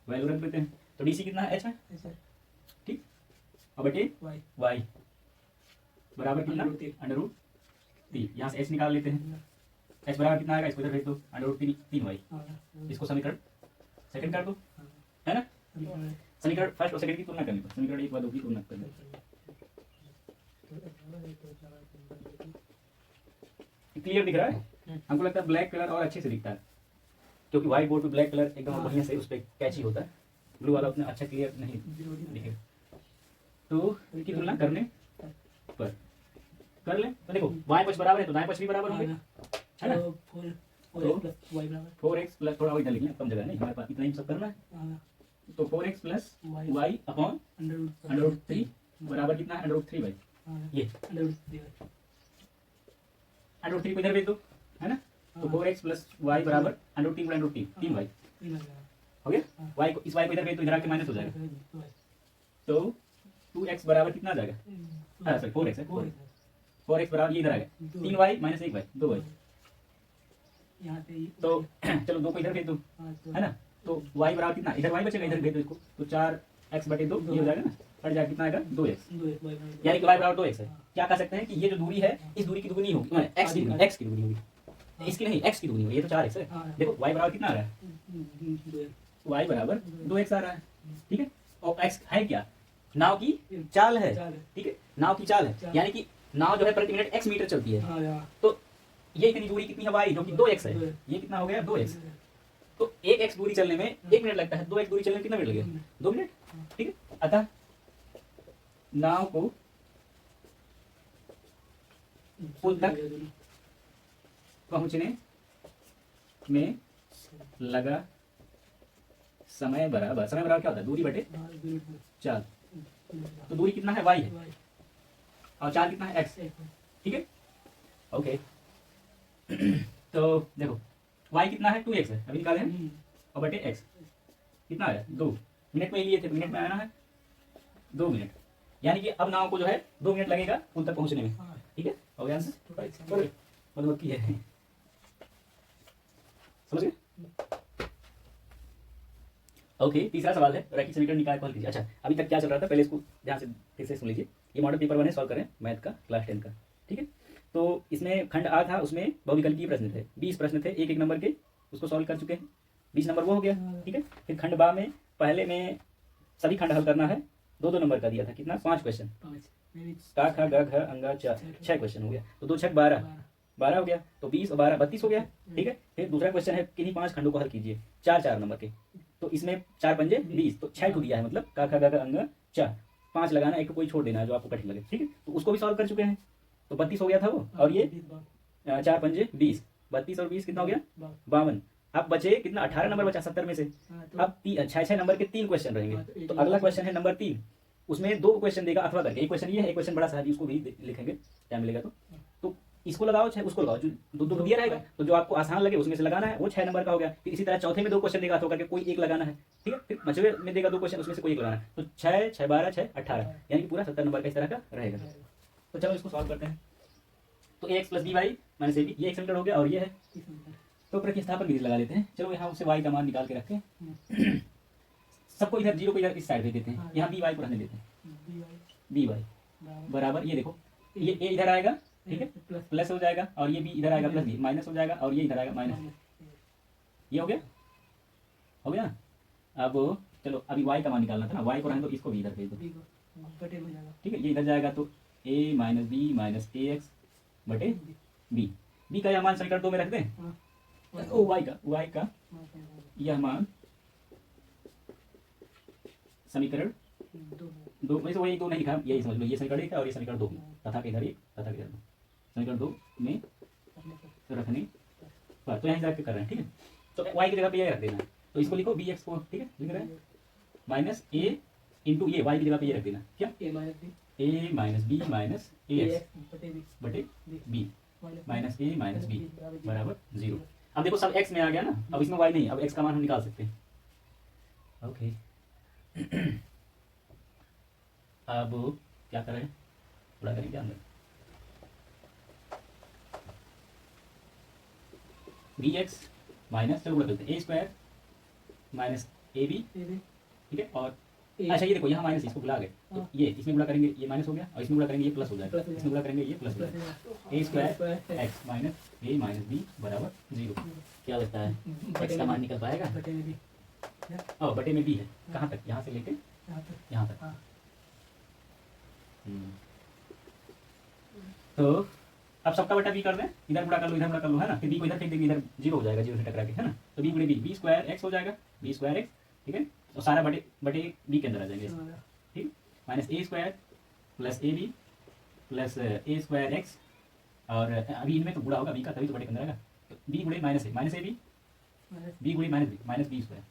वैल्यू रख देते हैं। तो DC कितना है? h है, ठीक। अब बटे y बराबर कितना? √3। यहाँ से h निकाल लेते हैं, h बराबर कितना आएगा? इसको इधर भेज दो, √3y। इसको समीकरण सेकंड कर दो, है ना। समीकरण फर्स्ट और सेकंड की तुलना करनी, समीकरण 1 व 2 की तुलना करनी। क्लियर दिख रहा है? हमको लगता है ब्लैक कलर और अच्छे से दिखता है, क्योंकि व्हाइट बोर्ड पे ब्लैक कलर एकदम बढ़िया से उस पर कैची होता है, ब्लू वाला उतना अच्छा क्लियर नहीं दिखेगा। तो इनकी तुलना करने पर कर ले, तो देखो बाएं पक्ष बराबर है तो दाएं पक्ष भी बराबर होंगे, है ना। 4x प्लस, थोड़ा इधर लिख लें, कम जगह नहीं हमारे पास, इतना ही सब करना है। तो 4x प्लस वाई अपॉन √3 बराबर कितना है? √3y, ये √3 को इधर भेज दो, है ना। तो 4x प्लस वाई बराबर √3 गुणा √3, 3y हो गया। y को, इस y को इधर भेज दो, इधर आके माइनस हो जाएगा। तो 2x बराबर कितना आ जाएगा? सॉरी 4x है, 4x बराबर ये इधर आएगा 3y माइनस 1y, 2y। तो चलो 2 को इधर भेज दो, है ना। तो y बराबर कितना? इधर y बचेगा, इधर भेज दो इसको, तो 4x बटे 2 ये हो जाएगा ना, कट जाएगा, कितना आएगा? 2x, यानी कि y बराबर 2x है। क्या कह सकते हैं कि ये जो दूरी है इस दूरी की दुगनी होगी, x की दुगनी होगी, इसकी नहीं, x की दुगनी होगी। ये तो 4x है, देखो y बराबर कितना आ रहा है? y बराबर 2x आ रहा है, ठीक है। और x है क्या? नाव की चाल है, ठीक है, नाव की चाल है, यानी कि नाव जो है प्रति मिनट x मीटर चलती है। तो ये इतनी दूरी कितनी है? y जो कि 2x है, ये कितना हो गया? 2x। तो 1x दूरी चलने में 1 मिनट लगता है, 2x दूरी चलने में कितना मिनट लगेगा? 2 मिनट, ठीक है। अतः नाव को पुल तक पहुंचने में लगा समय बराबर क्या होता है? दूरी बटे चाल। तो दूरी कितना है? y है, और चाल कितना है? x, ठीक है, ओके। तो देखो y कितना है? 2x है, अभी निकाले हैं, और बटे x कितना है? 2 मिनट में लिए थे, मिनट में आना है 2 मिनट, यानी कि अब नाव को जो है 2 मिनट लगेगा पुल तक पहुंचने में, ठीक है। हो गया आंसर, मतलब की है, समझ गए? ओके, तीसरा सवाल है रैखिक समीकरण निकाय को हल कीजिए। अच्छा, अभी तक क्या चल रहा था पहले इसको ध्यान से फिर से सुन लीजिए। ये मॉडल पेपर 1 है, सॉल्व करें मैथ का, क्लास 10 का, ठीक है। तो इसमें खंड आ था, उसमें बहुविकल्पीय प्रश्न थे, 20 प्रश्न थे, एक नंबर के उसको सॉल्व कर चुके हैं। 20 नंबर वो हो गया, ठीक है। फिर खंड बा में पहले में सभी खंड हल करना है, 2-2 नंबर का दिया था, कितना 5 क्वेश्चन, 5 मेरी का खा ग घ अंगा चा 6 क्वेश्चन हो गया, तो 2 6 12 हो गया, तो 20 और 12 32 हो गया, ठीक है। फिर दूसरा क्वेश्चन है किन्हीं 5 खंडों को हल कीजिए, 4-4 नंबर के, तो इसमें 4 पंजे 20, तो 6 को दिया है, मतलब का खा ग घ अंगा चा 5 लगाना, एक को कोई छोड़ देना है जो आपको कठिन लगे, ठीक है। तो उसको भी सॉल्व कर चुके हैं, तो 32 हो गया था वो, और ये 4 पंजे 20, 32 और 20 कितना हो गया 52। अब बचे कितना 18 नंबर बचा 70 में से। अब 6-6 नंबर के 3 क्वेश्चन रहेंगे, तो अगला क्वेश्चन है नंबर 3, उसमें 2 क्वेश्चन देगा अथवा करके, एक क्वेश्चन ये है, एक क्वेश्चन बड़ा सा है, उसको भी लिखेंगे टाइम मिलेगा तो इसको लगाओ, चाहे उसको लगाओ, जो दो दिया रहेगा, तो जो आपको आसान लगे उसमें से लगाना है, वो 6 नंबर का हो गया। फिर इसी तरह चौथे में 2 क्वेश्चन देगा अथवा करके, कोई एक लगाना है, ठीक है। फिर पांचवें में देगा 2 क्वेश्चन, उसमें से कोई एक लगाना है, तो 6 6 12 6 18, यानी कि पूरा 70 नंबर का इस तरह का रहेगा। तो चलो इसको सॉल्व करते हैं। तो ax plus b y minus ab, ये एक समीकरण हो गया, और ये है तो प्रतिस्थापन विधि लगा लेते हैं। चलो यहाँ से y का मान निकाल के रखते हैं, सबको इधर 0 को इधर इस साइड भेज देते हैं, यहाँ बी वाई को रहने देते हैं, बी वाई बराबर, ये देखो ये a इधर आएगा, ठीक है, प्लस हो जाएगा, और ये b इधर आएगा प्लस b माइनस हो जाएगा, और ये इधर आएगा माइनस, ये हो गया ना। अब चलो अभी y का मान निकालना था ना, y को रहने दो, इसको भी इधर भेज दो, ठीक है। ये इधर जाएगा तो a minus b minus a x बटे बी का यह मान समीकरण 2 में रख दें, ओ y का यह मान समीकरण 2 में से वही 2 नहीं लिखा, यही समझ लो, ये समीकरण 1 है और ये समीकरण 2 तथा के इधर 1 तथा के इधर 2, समीकरण 2 में रखने पर, तो यहाँ रख के कर रहे हैं, ठीक है। तो y की जगह पे ये रख देना है, तो इसको लिखो bx को, ठीक है, लिख रहे हैं माइनस a इंटू ये y की जगह पे ये रख देना, क्या a minus b minus a x बटे b minus a minus b बराबर 0। अब देखो सब x में आ गया ना, अब इसमें y नहीं, अब x का मान हम निकाल सकते हैं, ओके। अब क्या करें, थोड़ा करें क्या अंदर, बी एक्स माइनस, चलो गुणा करते हैं, ए स्क्वायर माइनस ए बी, ठीक है। और अच्छा ये देखो यहाँ माइनस, इसको भुला गए, तो ये इसमें गुणा करेंगे ये माइनस हो गया, और इसमें गुणा करेंगे ये प्लस हो जाएगा, इसमें गुणा करेंगे ये प्लस हो जाएगा, ए square x minus a minus b बराबर 0। क्या लगता है एक्स का मान निकल पाएगा? और बटे में बी है, कहाँ तक, यहाँ से लेके यहाँ तक। तो अब सबका बटा बी कर दें, इधर गुणा कर लो, इधर गुणा कर लो, है ना। फिर बी को इधर फेंक देंगे, इधर 0 हो जाएगा, 0 से टकरा के, है ना। तो बी गुणे बी, बी स्क्वायर एक्स हो जाएगा, बी स्क्वायर एक्स, ठीक है। और सारा बटे बी के अंदर आ जाएंगे, ठीक, minus a square plus a b plus a square x, और अभी इनमें तो गुणा होगा बी का, तभी तो बटे के अंदर आएगा। तो बी गुणे माइनस ए बी गुणे माइनस बी स्क्वायर,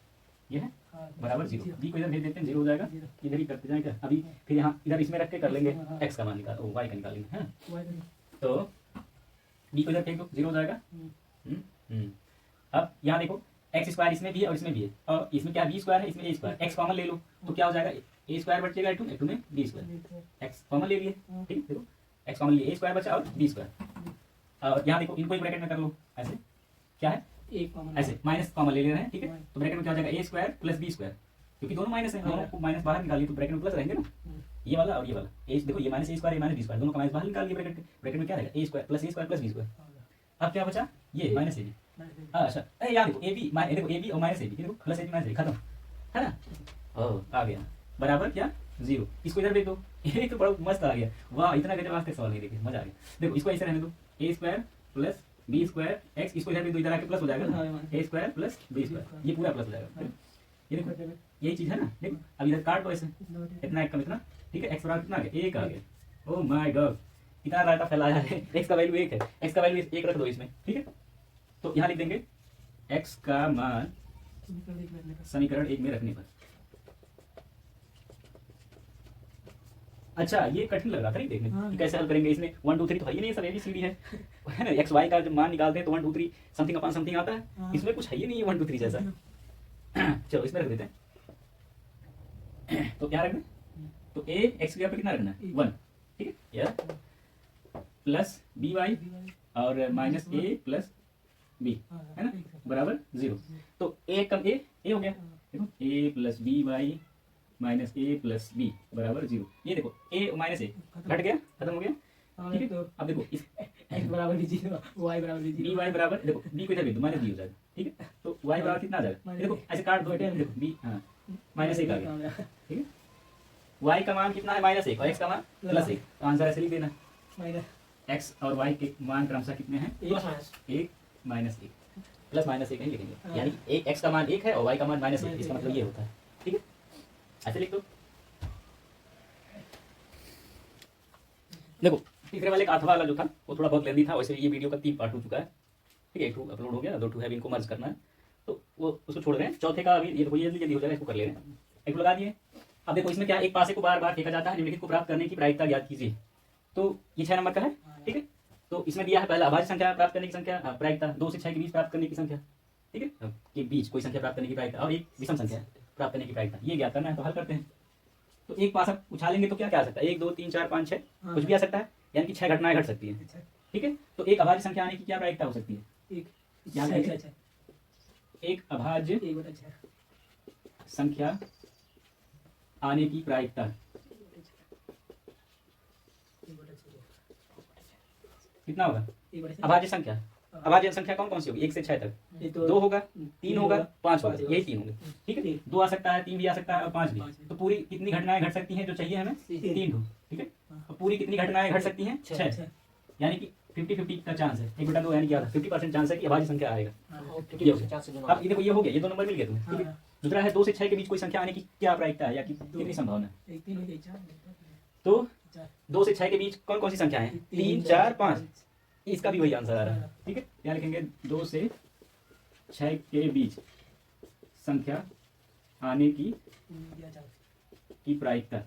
ये है बराबर 0। बी को इधर भेज देते हैं, 0 हो जाएगा, इधर ही करते जाएंगे। अभी फिर यहाँ इधर इसमें रख के कर लेंगे, एक्स का मान निकाल, वाई का निकालेंगे, है। तो बी को इधर फेंक दो, 0 हो जाएगा। अब यहाँ देखो एक्स स्क्वायर इसमें भी है और इसमें भी है, और इसमें क्या बी स्क्वायर है, इसमें ए स्क्वायर, एक्स कॉमन ले लो तो क्या हो जाएगा, ए स्क्वायर बच जाएगा ए टू में बी स्क्वायर, एक्स कॉमन ले लिए, ठीक, देखो एक्स कॉमन लिए, ए स्क्वायर बचा और बी स्क्वायर। और यहाँ देखो इनको एक ब्रैकेट में कर लो, ऐसे क्या है ऐसे माइनस कॉमन ले रहे हैं, ठीक है। तो ब्रैकेट में क्या हो जाएगा, ए स्क्वायर प्लस बी स्क्वायर, क्योंकि दोनों माइनस है, दोनों को माइनस बाहर निकालिए तो ब्रैकेट में प्लस रहेंगे ना, ये वाला और ये वाला। ए देखो ये माइनस ए स्क्वायर, ये माइनस बी स्क्वायर, दोनों का माइनस बाहर निकालिए ब्रैकेट में क्या रहेगा, ए स्क्वायर प्लस बी स्क्वायर। अब क्या बचा, ये माइनस ए बी, अच्छा अरे यार देखो ए बी, देखो ए बी और माइनस ए बी, देखो प्लस ए बी माइनस ए खत्म, है ना। ओह आ गया, बराबर क्या 0। इसको इधर भेज दो, ये तो बड़ा मस्त आ गया, वाह इतना गजब आज तक सवाल नहीं देखे, मजा आ गया। देखो इसको ऐसे रहने दो, A square plus B square X, इसको इधर भेज दो, इधर आके प्लस हो जाएगा ना, ए स्क्वायर प्लस बी स्क्वायर, ये पूरा प्लस हो जाएगा। ये देखो यही चीज है ना, देखो अब इधर काट दो ऐसे, इतना एक कम इतना, ठीक है। एक्स बराबर कितना आ गया, 1 आ गया। ओह माय गॉड इतना रायता फैलाया है, एक्स का वैल्यू 1 है, एक्स का वैल्यू 1 रख दो इसमें, ठीक है। तो यहाँ लिख देंगे x का मान समीकरण 1 में रखने पर। अच्छा ये कठिन लग रहा था नहीं देखने कि कैसे हल करेंगे, इसमें 1 2 3 तो है ही नहीं, सब ABCD है ना। एक्स वाई का जब मान निकालते हैं तो 1 2 3 समथिंग अपॉन समथिंग आता है, इसमें कुछ है ही नहीं है 1 2 3 जैसा। चलो इसमें रख देते हैं, तो क्या रखना, तो a x की जगह पे कितना रखना है 1, ठीक है, या प्लस बी वाई और माइनस ए प्लस बी, है ना, बराबर 0। तो a कम a हो गया, देखो a plus b y minus a plus b बराबर 0। ये देखो a माइनस ए घट गया, खत्म हो गया। हाँ, ठीक है। तो अब देखो इस x बराबर भी 0 y बराबर भी बी 0 वाई बराबर, देखो बी को इधर भेज दो, माइनस बी हो जाएगा, ठीक है। तो वाई बराबर कितना आ जाएगा, माइनस देखो ऐसे काट दो, देखो बी, हाँ माइनस एक आ गया, गया ठीक है। वाई का मान कितना है, माइनस एक, और एक्स का मान प्लस एक, तो आंसर ऐसे लिख देना, माइनस एक्स और वाई के मान क्रमशः कितने हैं, प्लस माइनस एक माइनस एक, प्लस माइनस एक नहीं लिखेंगे, हाँ। यानी एक एक्स का मान एक है और वाई का मान माइनस एक, इसका मतलब ये होता है, ठीक है। ऐसे लिख दो। देखो तीसरे वाले का अथवा वाला जो था वो थोड़ा बहुत लेंदी था, वैसे ये वीडियो का 3 पार्ट हो चुका है, ठीक है। एक टू अपलोड हो गया, 2 है, अभी इनको मर्ज करना है, तो वो उसको छोड़ रहे हैं। चौथे का अभी ये जल्दी जल्दी हो जाएगा, इसको कर ले रहे हैं, एक लगा दिए। अब देखो इसमें क्या, एक पासे को बार बार फेंका जाता है, निम्नलिखित को प्राप्त करने की प्रायिकता ज्ञात कीजिए। तो ये 6 नंबर का है, ठीक है। तो इसमें दिया है पहला अभाज्य संख्या प्राप्त करने की संख्या, प्रायिकता 2 से 6 के बीच प्राप्त करने की संख्या, ठीक है, के बीच कोई संख्या प्राप्त करने की प्रायिकता, और एक विषम संख्या प्राप्त करने की प्रायिकता, ये ज्ञात करना है। तो हल करते हैं। तो एक पासा उछालेंगे तो क्या क्या आ सकता है, 1 2 3 4 5 6 कुछ भी आ सकता है, यानी कि 6 घटनाएं घट सकती हैं, अच्छा ठीक है। तो एक अभाज्य संख्या आने की क्या प्रायिकता हो सकती है, एक याद अच्छा है? अच्छा एक अभाज्य 1/6 संख्या आने की प्रायिकता कितना होगा, 1/6 अभाज्य संख्या, अभाज्य संख्या कौन कौन सी होगी, 1 से 6 तक, ये तो 2 होगा, 3 होगा, 5 होगा, पाँच होगा। यही 3 होंगे, ठीक है। 2 आ सकता है, 3 भी आ सकता है, और 5 पाँच भी। भी। तो पूरी कितनी घटनाएं घट सकती हैं जो चाहिए हमें, 3 ठो, ठीक है। और पूरी कितनी घटनाएं घट सकती हैं, 6, अच्छा यानी कि 50-50 का चांस है, 1/2 यानी क्या, 50% चांस है कि अभाज्य संख्या आएगा। हाँ 50% चांस से दोनों अब ये देखो ये हो गया, ये 2 नंबर मिल गया तुम्हें, ठीक है। हाँ। दूसरा है 2 से 6 के बीच कोई संख्या आने की क्या प्रायिकता है, या कितनी संभावना है। 1 3 हो गया 4 तो 4 2 से 6 के बीच कौन कौन सी संख्या है, 3 4 5, इसका भी वही आंसर आ रहा है, ठीक है। यहाँ लिखेंगे 2 से 6 के बीच संख्या आने की प्रायिकता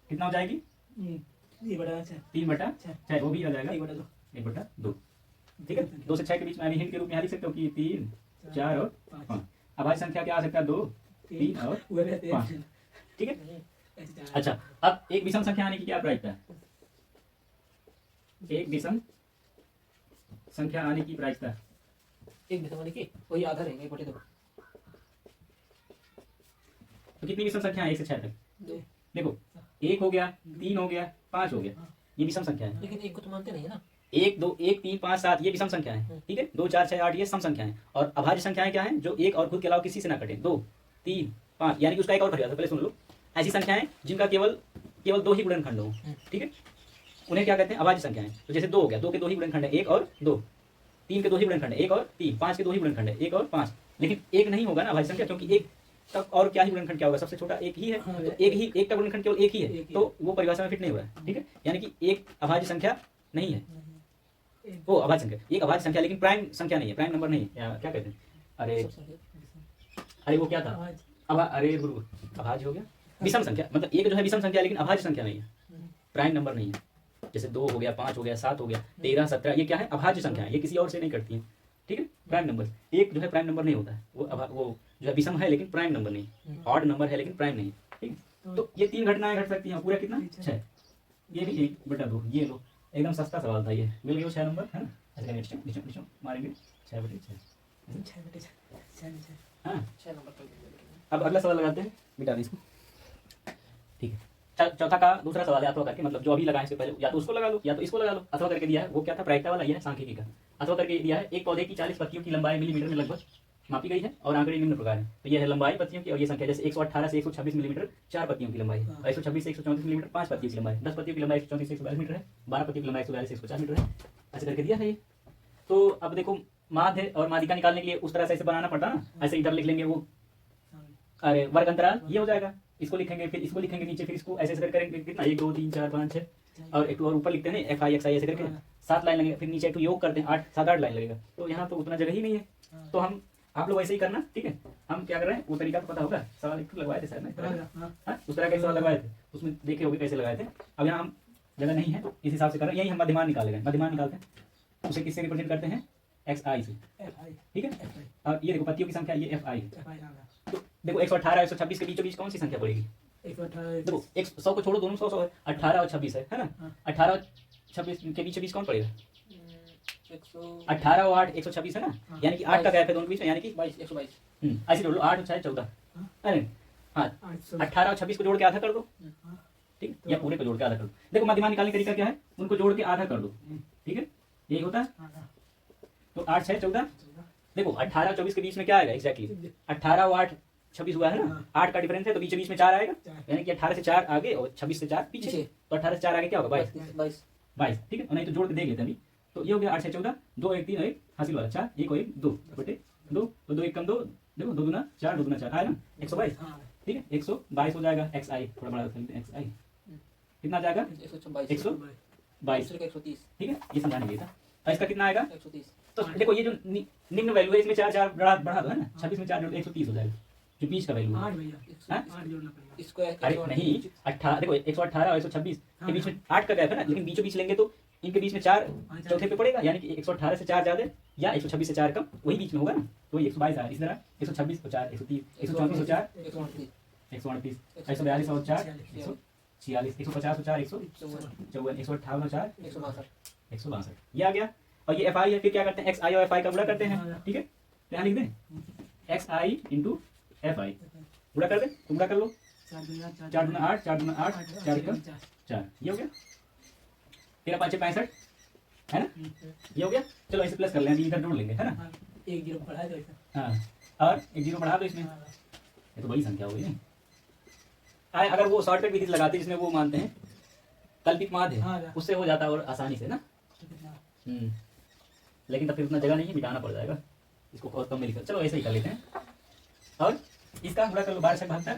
कितना हो जाएगी, ये बड़ा अच्छा 3/6, वो भी आ जाएगा 1/2 1/2, ठीक है। 2 से 6 के बीच में हिंट के रूप में यहाँ लिख सकते हो कि 3 4 और 5। अभाज्य संख्या क्या आ सकता है, 2 3 और 5, ठीक है। अच्छा, अब एक विषम संख्या आने की क्या प्रायिकता है, एक विषम संख्या आने की प्रायिकता, एक विषम वाले की वही आधा रहेंगे 1/2 तो कितनी विषम संख्या है 1 से 6 तक, दो। देखो 1 हो गया, 3 हो गया, 5 हो गया, ये विषम संख्या है। लेकिन एक को तो मानते नहीं है ना, 1 2 1 3 5 7 ये विषम संख्या है, ठीक है। 2 4 6 8 ये सम संख्या है। और अभाज्य संख्याएं क्या है, जो एक और खुद के अलावा किसी से ना कटे, 2 3 5, यानी कि उसका एक और परिभाषा, पहले सुन लो। ऐसी संख्याएं जिनका केवल 2 ही गुणनखंड हो, ठीक है, उन्हें क्या कहते हैं, अभाज्य संख्याएं। तो जैसे 2 हो गया, 2 के 2 ही गुणनखंड है, 1 और 2, 3 के 2 ही गुणनखंड है, 1 और 3, 5 के 2 ही गुणनखंड है, 1 और 5। लेकिन एक नहीं होगा ना अभाज्य संख्या, क्योंकि एक तक और क्या ही गुणनखंड क्या होगा, सबसे छोटा एक ही है, तो एक का गुणनखंड केवल एक ही है, तो वो परिभाषा में फिट नहीं हो रहा है, ठीक है। यानी कि एक अभाज्य संख्या नहीं है, वो अभाज्य संख्या, एक अभाज्य संख्या लेकिन प्राइम संख्या नहीं है, प्राइम नंबर नहीं है, क्या कहते हैं, अरे वो क्या था, अरे गुरु अभाज्य हो गया, विषम संख्या, मतलब एक जो है विषम संख्या लेकिन अभाज्य संख्या नहीं है, प्राइम नंबर नहीं है। जैसे 2 हो गया, 5 हो गया, 7 हो गया, 13 17, ये क्या है, अभाज्य संख्या है, ये किसी और से नहीं कटती है, ठीक है। प्राइम नंबर एक जो है प्राइम नंबर नहीं होता है, वो जो है विषम है लेकिन प्राइम नंबर नहीं, ऑड नंबर है लेकिन प्राइम नहीं, ठीक है। तो ये 3 घटनाएं घट सकती हैं, पूरा कितना 6, ये भी 1/2, ये लो, एकदम सस्ता सवाल था, ये मिल गया 6 नंबर, है ना। ऐसे नीचे मारेंगे 6/6, 6 हाँ। 6 नंबर तक। अब अगला सवाल लगाते हैं, मिटा दें इसको, ठीक है। चौथा का दूसरा सवाल है अथवा करके, मतलब जो अभी लगाए इससे पहले या तो उसको लगा लो या तो इसको लगा लो। अथवा करके दिया है, वो क्या था, प्रायिकता वाला, यह है सांख्यिकी का। अथवा करके दिया है, एक पौधे की 40 पत्तियों की लंबाई मिलीमीटर में लगभग मापी गई है और आंकड़े निम्न प्रकार है। तो यह है लंबाई पत्तियों की, और ये संख्या जैसे 118 से 126 मिलीमीटर 4 पत्तियों की लंबाई है, 126 से 134 मिलीमीटर 5 पत्तियों की लंबाई, 10 पत्तियों की लंबाई 134 से 142 मीटर है, 12 पत्तियों की लंबाई 142 से 150 मीटर है, ऐसे करके दिया है ये। तो अब देखो माध्य और माध्यिका निकालने के लिए उस तरह से ऐसे बनाना पड़ता ना, ऐसे इधर लिख लेंगे वो, अरे वर्ग अंतराल ये हो जाएगा, इसको लिखेंगे, फिर इसको लिखेंगे नीचे, फिर इसको ऐसे ऐसे करेंगे, कितना 1 2 3 4 5 6, और एक और ऊपर लिखते हैं FI XI ऐसे करके 7 लाइन लगेगा, फिर नीचे एक योग करते हैं 8 7 8 लाइन लगेगा। तो यहाँ तो उतना जगह ही नहीं है, तो हम आप लोग ऐसे ही करना, ठीक है। हम क्या कर रहे हैं, वो तरीका तो पता होगा, सवाल एक लगवाए थे सर ने, उस तरह के सवाल लगवाए थे, उसमें देखे होगे कैसे लगाए थे। अब यहाँ हम जगह नहीं है तो इस हिसाब से कर रहे हैं, यही हम मध्यमान निकालेंगे, मध्यमान निकालते हैं, उसे किससे रिप्रेजेंट करते हैं, XI से, ठीक है। और ये देखो पत्तियों की संख्या, ये FI है। तो देखो 118 126 के बीचों बीच कौन सी संख्या पड़ेगी, देखो 100 को छोड़ो, दोनों 100 है, 18 और 26 है ना, 18 और 26 के बीचों बीच कौन पड़ेगा, 18 और 8 126 है ना, यानी कि 8 का गैप है दोनों के बीच में, यानी कि 22 122। ऐसे जोड़ लो, 8 और 6 14, अरे हाँ 18 और 26 को जोड़ के आधा कर दो, ठीक है, या पूरे को जोड़ के आधा कर दो। देखो मध्यमान निकालने का तरीका क्या है, उनको जोड़ के आधा कर दो, ठीक है, यही होता है। तो 8 6 14, देखो 18 24 के बीच में क्या आएगा एग्जैक्टली 18 और 8 26 हुआ है ना, 8 का डिफरेंस है तो बीच बीच में 4 आएगा, यानी कि 18 से 4 आगे और 26 से 4 पीछे, तो 18 से 4 आगे क्या होगा 22, 22, ठीक है। और नहीं तो जोड़ के देख लेते हैं अभी। तो ये हो गया 8 6 14, 2 1 3 1 हासिल वाला 4, 1 और 1 2 बटे 2, तो 2 1 कम 2, देखो 2 दूना 4, 2 दूना 4 आया ना 122, ठीक है, 122 हो जाएगा। एक्स आई थोड़ा बड़ा कर लेते हैं, एक्स आई कितना आ जाएगा 122, 130, ठीक है, ये समझाने के लिए था। और इसका कितना आएगा, 130, तो देखो ये जो निम्न वैल्यू है इसमें 4 4 बढ़ा दो है ना, 26 में 4 जोड़ 130 हो जाएगा, जो बीच का वैल्यू है। 8 भैया, हाँ? 8 जोड़ना पड़ेगा। इसको अरे नहीं 18, देखो 118 और 126 के बीच में 8 का गैप है ना, लेकिन बीचों बीच लेंगे तो इनके बीच में 4 चौथे पे पड़ेगा, यानी कि 118 से 4 ज्यादा या 126 से 4 कम, वही बीच में होगा ना, तो 122 आया। इस तरह 126 और 4 130, 134 और 4 138, 138, 142 और 4 146, 150 और 4 154, 158 और 4 162, ये आ गया। और ये एफ आई है, फिर क्या करते हैं एक्स आई और एफ आई का गुणा करते हैं, ठीक है, यहाँ लिख दें x I into F I, गुणा कर दें, तो गुणा कर लो, 4 दूना 8, 4 दूना 8, 4 एकम 4, ये हो गया। 13 5 65 है ना, ये हो गया। चलो इसे प्लस कर लें, इधर जोड़ लेंगे है ना, 1 0 बढ़ा दो ऐसा। हाँ, और 1 0 बढ़ा दो इसमें, ये तो बड़ी संख्या हो गई नहीं। अगर वो शॉर्टकट विधि लगाते जिसमें वो मानते हैं कल्पित माध्य, उससे हो जाता और आसानी से ना। लेकिन तब फिर उतना जगह नहीं है, मिटाना पड़ जाएगा इसको, बहुत कम में लिखा। चलो ऐसे ही कर लेते हैं। और इसका गुणा कर लो, 12 6 72,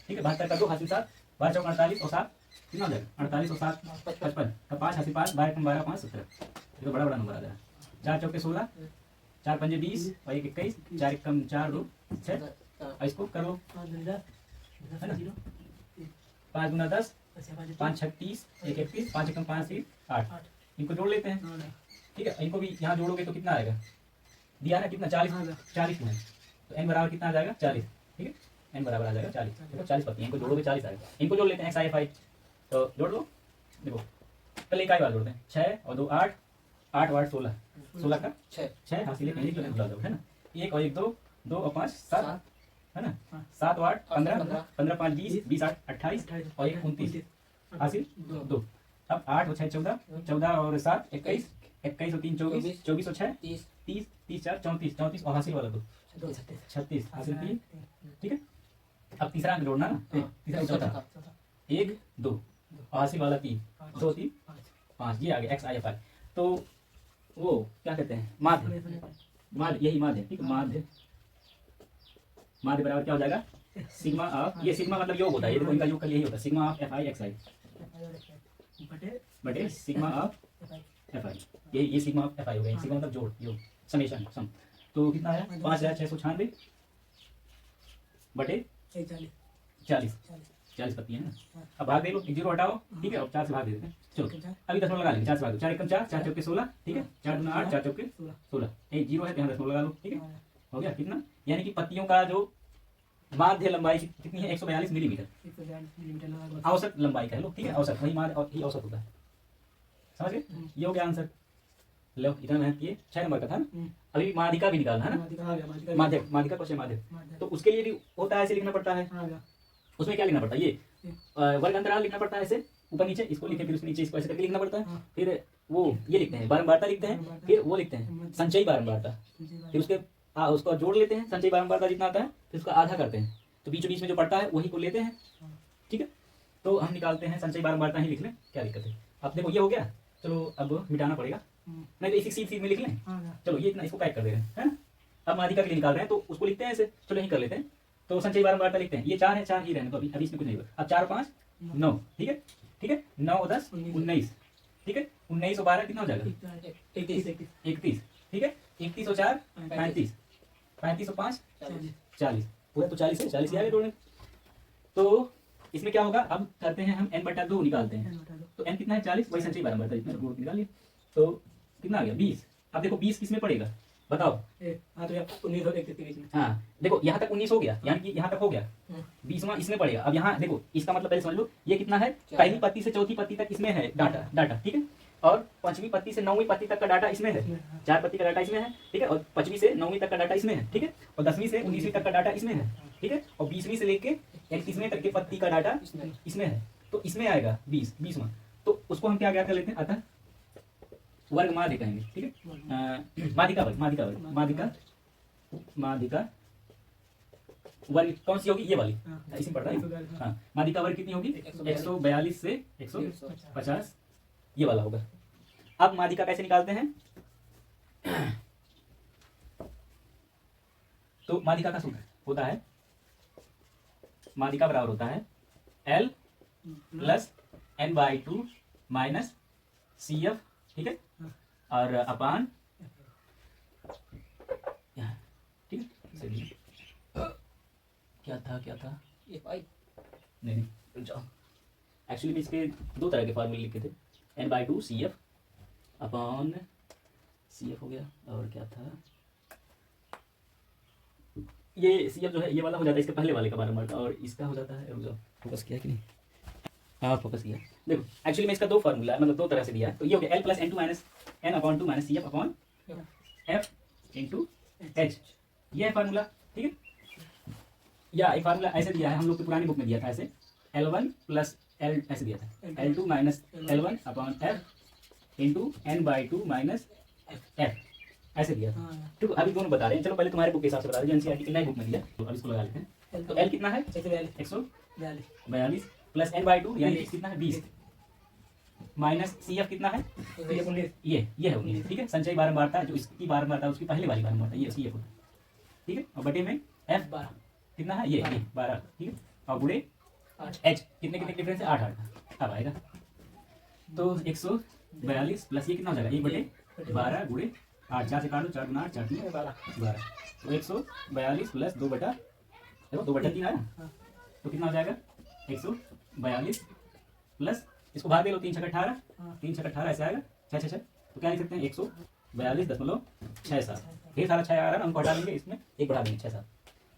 ठीक है, 72 कर दो हासिल 7, 12 चौक 48 और 7 कितना हो जाएगा 48 और 7 55 का 5 हासिल 5, 12 कम 12 5 17, ये तो बड़ा बड़ा नंबर आ जाएगा। 4 चौके 16, 4 पंजे 20 और 1 21, 4 1 कम 4 2 6, और इसको कर लो है ना, 5 गुना 10, 5 36, 1 31, 5 1 5 3 8, इनको जोड़ लेते हैं, ठीक है। इनको भी यहाँ जोड़ोगे तो कितना आएगा, दिया ना कितना 40 में, तो n बराबर कितना आ जाएगा 40, ठीक है, n बराबर आ जाएगा 40, देखो 40 पत्ती, इनको जोड़ोगे 40 आएगा। इनको जोड़ लेते हैं एक्स आई एफ आई, तो जोड़ लो, देखो पहले इकाई बार जोड़ते हैं, 6 और 2 8, 8 और 8 16, 16 का 6 हासिल है ना, 1 और 1 2, 2 और 5 7 है ना, 7 और 8 15, 15 5 20, 20 8 28 और 1 29 हासिल 2। अब 8 और 6 14, 14 और 7 21, 21 और 3 24, 24 और 6 30, 30 4 34, 34 और हासिल वाला 2 36 हासिल 3, ठीक है। अब तीसरा अंक जोड़ना ना, तीसरा चौथा 1 2 और हासिल वाला 3 2 3 5, ये आ गया एक्स आई एफ आई। तो वो क्या कहते हैं माध्य, यही माध्य, ठीक है, माध्य बराबर क्या हो जाएगा सिग्मा ऑफ, ये सिग्मा मतलब योग होता है, ये देखो इनका योग का यही होता है, sigma of F I X I बटे सिग्मा ऑफ एफ आई, ये सिग्मा ऑफ एफ आई हो गया, सिग्मा मतलब जोड़, योग, समेशन, सम। तो कितना आया 5696 बटे 40 पत्ती है ना। अब भाग दे लो, 1 0 हटाओ, ठीक है, अब 4 से भाग दे देते हैं। चलो अभी 10 लगा लेंगे, 4 से भाग दो, 4 एकम 4, 4 चौके 16, ठीक है, 4 दूना 8, 4 चौके 16, 1 0 है तो यहाँ 10 लगा लो, ठीक है, हो गया कितना, यानी कि पत्तियों का जो माध्य लंबाई कितनी है 142 मिलीमीटर, औसत लंबाई कह लो, ठीक है, औसत वही माध्य और ही औसत होता है, समझ गए, ये हो गया आंसर। लो इतना मेहनत किए, 6 नंबर का था ना। अभी माध्यिका भी निकालना है ना, माध्यिका क्वेश्चन माध्यक, तो उसके लिए भी होता है, ऐसे लिखना पड़ता है। उसमें क्या लिखना पड़ता है, ये वर्ग अंतराल लिखना पड़ता है, ऐसे ऊपर नीचे इसको लिखे, फिर उसके नीचे इसको ऐसे करके लिखना पड़ता है, फिर वो ये लिखते हैं बारंबारता लिखते हैं, फिर वो लिखते हैं संचयी बारंबारता, फिर उसके उसको जोड़ लेते हैं, संचयी बारंबारता जितना आता है फिर उसका आधा करते हैं, तो बीचों बीच में जो पड़ता है वही को लेते हैं, ठीक है। तो हम निकालते हैं संचयी बारंबारता ही लिख लें, क्या दिक्कत है। अब देखो ये हो गया, चलो अब मिटाना पड़ेगा, नहीं तो इसी सीट में लिख लें, चलो ये इतना इसको पैक कर दे रहे हैं, है ना। अब माध्यिका के लिए निकाल रहे हैं तो उसको लिखते हैं ऐसे, चलो यही कर लेते हैं। तो संचयी बारंबारता लिखते हैं, ये 4 है, 4 ही रहने तो अभी इसमें कुछ नहीं होगा। अब 4 5 9, ठीक है, ठीक है, 9 और 10 19, ठीक है, 19 और 12 कितना हो जाएगा 31, ठीक है, 31 और 4 35, 35 और 5 40, पूरा तो 40 है, 40 ही आ गए जोड़ने। तो इसमें क्या होगा, अब करते हैं हम n/2 निकालते हैं, तो n कितना है 40, वही संचयी बारंबारता इतना गुण निकाल लिया, तो कितना आ गया 20। अब देखो 20 किसमें पड़ेगा बताओ, तो 19 में, हाँ देखो यहाँ तक 19 हो गया, यानी कि यहाँ तक हो गया, 20वां इसमें पड़ेगा। अब यहाँ देखो इसका मतलब पहले समझ लो, ये कितना है, पहली पत्ती से चौथी पत्ती तक इसमें है डाटा, ठीक है, और 5वीं पत्ती से 9वीं पत्ती तक का डाटा इसमें है, 4 पत्ती का डाटा इसमें है, ठीक है, और 5वीं से 9वीं तक का डाटा इसमें है, ठीक है, और 10वीं से 19वीं तक का डाटा इसमें है, ठीक है, और 20वीं से लेके 31वीं तक के पत्ती का डाटा इसमें है। तो इसमें आएगा 20वां, तो उसको हम क्या क्या कर लेते हैं, अतः वर्ग माध्य कहेंगे, ठीक है। माध्यिका वर्ग, माध्यिका वर्ग कौन सी होगी, ये वाली, इसमें पढ़ रहा है। हाँ, माध्यिका वर्ग कितनी होगी, 142 से 150, ये वाला होगा। अब माध्यिका कैसे निकालते हैं, तो माध्यिका का सूत्र होता है, माध्यिका बराबर होता है L plus n/2 minus CF, ठीक है, और अपान, ठीक है, चलिए क्या था ये पाई नहीं रुक जाओ, एक्चुअली इसके दो तरह के फार्मूले लिखे थे, n/2 CF अपॉन CF हो गया, और क्या था, ये CF जो है ये वाला हो जाता है इसके पहले वाले का 12 नंबर का, और इसका हो जाता है, रुक जाओ, फोकस किया कि नहीं, हाँ फोकस किया। देखो एक्चुअली में इसका दो फार्मूला है, मतलब दो तरह से दिया है, तो ये हो गया L plus n/2 minus n/2 minus CF upon F into H, ये है फार्मूला, ठीक है। या एक फार्मूला ऐसे दिया है, हम लोग की पुरानी बुक में दिया था ऐसे, L1 प्लस L ऐसे दिया था, L2 minus L1 upon F into n/2 minus F, ऐसे दिया था। ठीक है, अभी दोनों बता रहे हैं, चलो पहले तुम्हारे बुक के हिसाब से बता दीजिए, एनसीईआरटी की नई बुक में दिया, तो अब इसको लगा लेते हैं। तो L कितना है, 142 प्लस n/2 यानी कि कितना है 20, माइनस CF कितना है, ये है 19, ठीक है। संचयी बारंबारता जो इसकी बारंबारता उसकी पहले वाली बारंबारता, ये CF होता है, ठीक है। और बटे में F 12 कितना है, ये 12, ठीक है, और गुणे H कितने कितने डिफरेंस है, 8 का, अब आएगा तो 142 प्लस ये कितना हो जाएगा, 1/12 गुणे 8, 4 से काटो, 4 गुना 8, 4 3 12, तो 142 प्लस 2/, देखो 2/3 आया, तो कितना हो जाएगा 142 प्लस, इसको भाग दे लो, 3 छक्का 18, 3 छक्का 18 ऐसे आएगा, 6 6 6, तो क्या लिख सकते हैं 142.67, ढेर सारा 6 आ रहा है ना, हमको हटा लेंगे, इसमें एक बढ़ा देंगे, 6